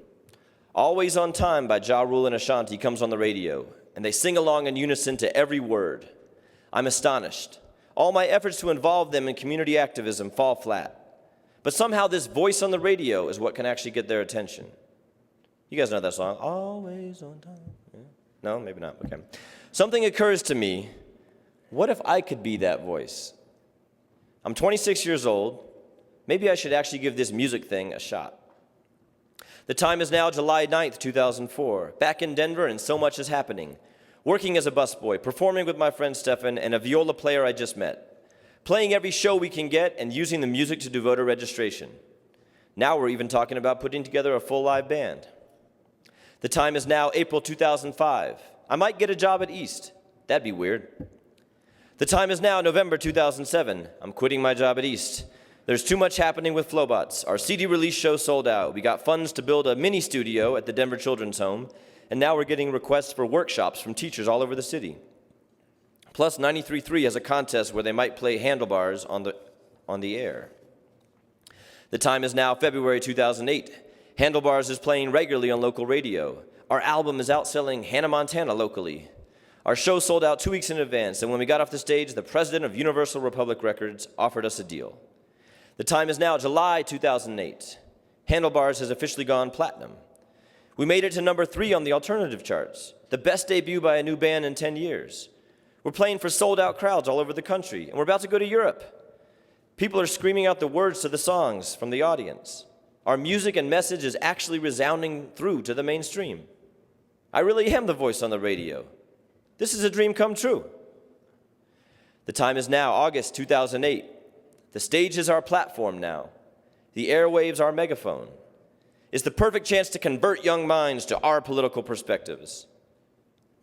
Always on Time by Ja Rule and Ashanti comes on the radio, and they sing along in unison to every word. I'm astonished. All my efforts to involve them in community activism fall flat. But somehow this voice on the radio is what can actually get their attention. You guys know that song, Always on Time. Yeah. No, maybe not, okay. Something occurs to me, what if I could be that voice? I'm 26 years old. Maybe I should actually give this music thing a shot. The time is now July 9th, 2004. Back in Denver, and so much is happening. Working as a busboy, performing with my friend Stefan, and a viola player I just met. Playing every show we can get, and using the music to do voter registration. Now we're even talking about putting together a full live band. The time is now April 2005. I might get a job at East. That'd be weird. The time is now November 2007. I'm quitting my job at East. There's too much happening with Flobots. Our CD release show sold out. We got funds to build a mini studio at the Denver Children's Home, and now we're getting requests for workshops from teachers all over the city. Plus, 93.3 has a contest where they might play Handlebars on the air. The time is now February 2008. Handlebars is playing regularly on local radio. Our album is outselling Hannah Montana locally. Our show sold out 2 weeks in advance, and when we got off the stage, the president of Universal Republic Records offered us a deal. The time is now July 2008. Handlebars has officially gone platinum. We made it to number 3 on the alternative charts, the best debut by a new band in 10 years. We're playing for sold-out crowds all over the country, and we're about to go to Europe. People are screaming out the words to the songs from the audience. Our music and message is actually resounding through to the mainstream. I really am the voice on the radio. This is a dream come true. The time is now August 2008. The stage is our platform now. The airwaves our megaphone. It's the perfect chance to convert young minds to our political perspectives.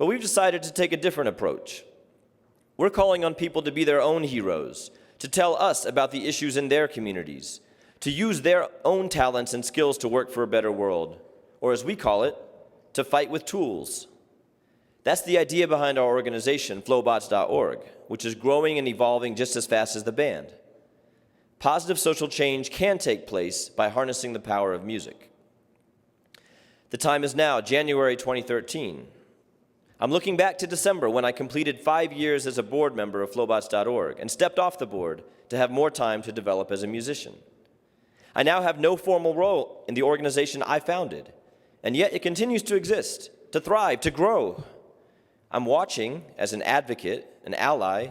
But we've decided to take a different approach. We're calling on people to be their own heroes, to tell us about the issues in their communities, to use their own talents and skills to work for a better world, or as we call it, to fight with tools. That's the idea behind our organization, Flobots.org, which is growing and evolving just as fast as the band. Positive social change can take place by harnessing the power of music. The time is now, January 2013. I'm looking back to December when I completed 5 years as a board member of Flobots.org and stepped off the board to have more time to develop as a musician. I now have no formal role in the organization I founded, and yet it continues to exist, to thrive, to grow. I'm watching as an advocate, an ally,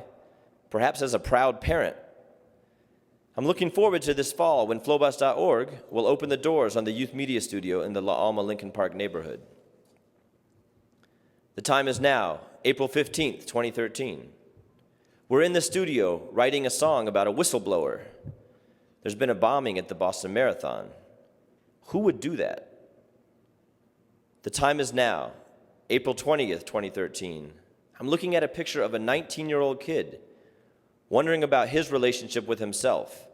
perhaps as a proud parent. I'm looking forward to this fall when Flobots.org will open the doors on the Youth Media Studio in the La Alma Lincoln Park neighborhood. The time is now, April 15th, 2013. We're in the studio writing a song about a whistleblower. There's been a bombing at the Boston Marathon. Who would do that? The time is now, April 20th, 2013. I'm looking at a picture of a 19-year-old kid, wondering about his relationship with himself,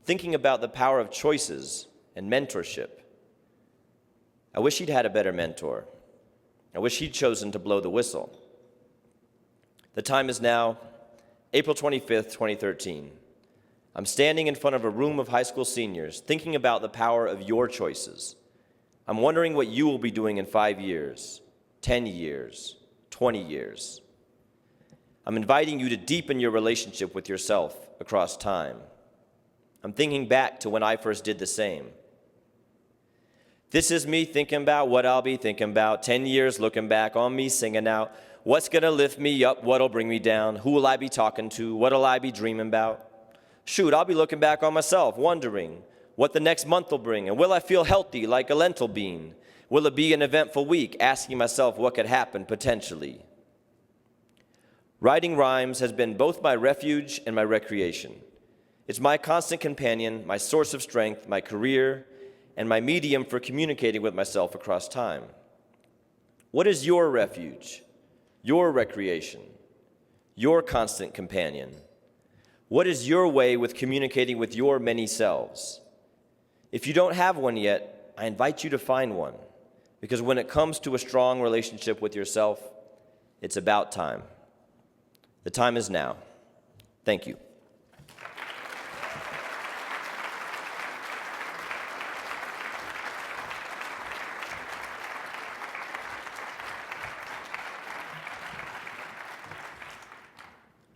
thinking about the power of choices and mentorship. I wish he'd had a better mentor. I wish he'd chosen to blow the whistle. The time is now, April 25th, 2013. I'm standing in front of a room of high school seniors, thinking about the power of your choices. I'm wondering what you will be doing in 5 years, 10 years, 20 years. I'm inviting you to deepen your relationship with yourself across time. I'm thinking back to when I first did the same. This is me thinking about what I'll be thinking about, 10 years looking back on me singing out, what's gonna lift me up, what'll bring me down, who will I be talking to, what'll I be dreaming about? Shoot, I'll be looking back on myself, wondering what the next month will bring, and will I feel healthy like a lentil bean? Will it be an eventful week, asking myself what could happen potentially? Writing rhymes has been both my refuge and my recreation. It's my constant companion, my source of strength, my career, and my medium for communicating with myself across time. What is your refuge, your recreation, your constant companion? What is your way with communicating with your many selves? If you don't have one yet, I invite you to find one, because when it comes to a strong relationship with yourself, it's about time. The time is now. Thank you.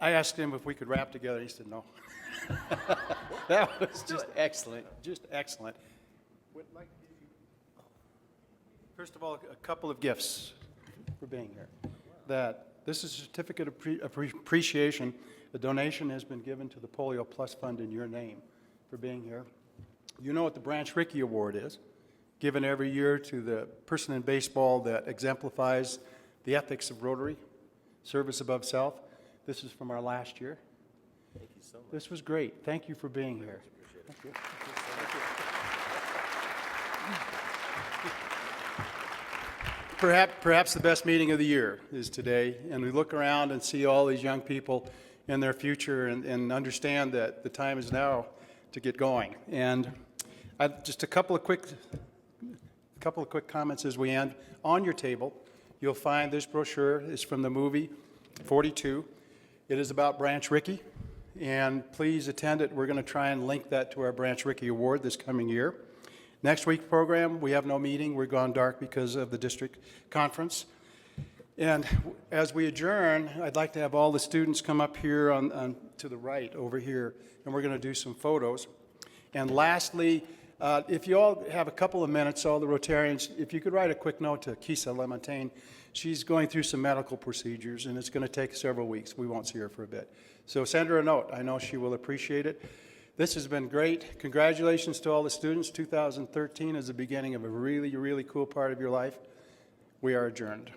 I asked him if we could rap together. He said no. That was just excellent, just excellent. First of all, a couple of gifts for being here. This is a certificate of appreciation. A donation has been given to the Polio Plus Fund in your name for being here. You know what the Branch Rickey Award is, given every year to the person in baseball that exemplifies the ethics of Rotary, service above self. This is from our last year. Thank you so much. This was great. Thank you for being here. Thank you. Perhaps the best meeting of the year is today, and we look around and see all these young people in their future and understand that the time is now to get going. And just a couple of quick comments as we end. On your table, you'll find this brochure. It's from the movie 42. It is about Branch Rickey, and please attend it. We're going to try and link that to our Branch Rickey Award this coming year. Next week's program, we have no meeting. We're gone dark because of the district conference. And as we adjourn, I'd like to have all the students come up here to the right over here, and we're going to do some photos. And lastly, if you all have a couple of minutes, all the Rotarians, if you could write a quick note to Kisa Lemontaine. She's going through some medical procedures, and it's going to take several weeks. We won't see her for a bit. So send her a note. I know she will appreciate it. This has been great. Congratulations to all the students. 2013 is the beginning of a really, really cool part of your life. We are adjourned.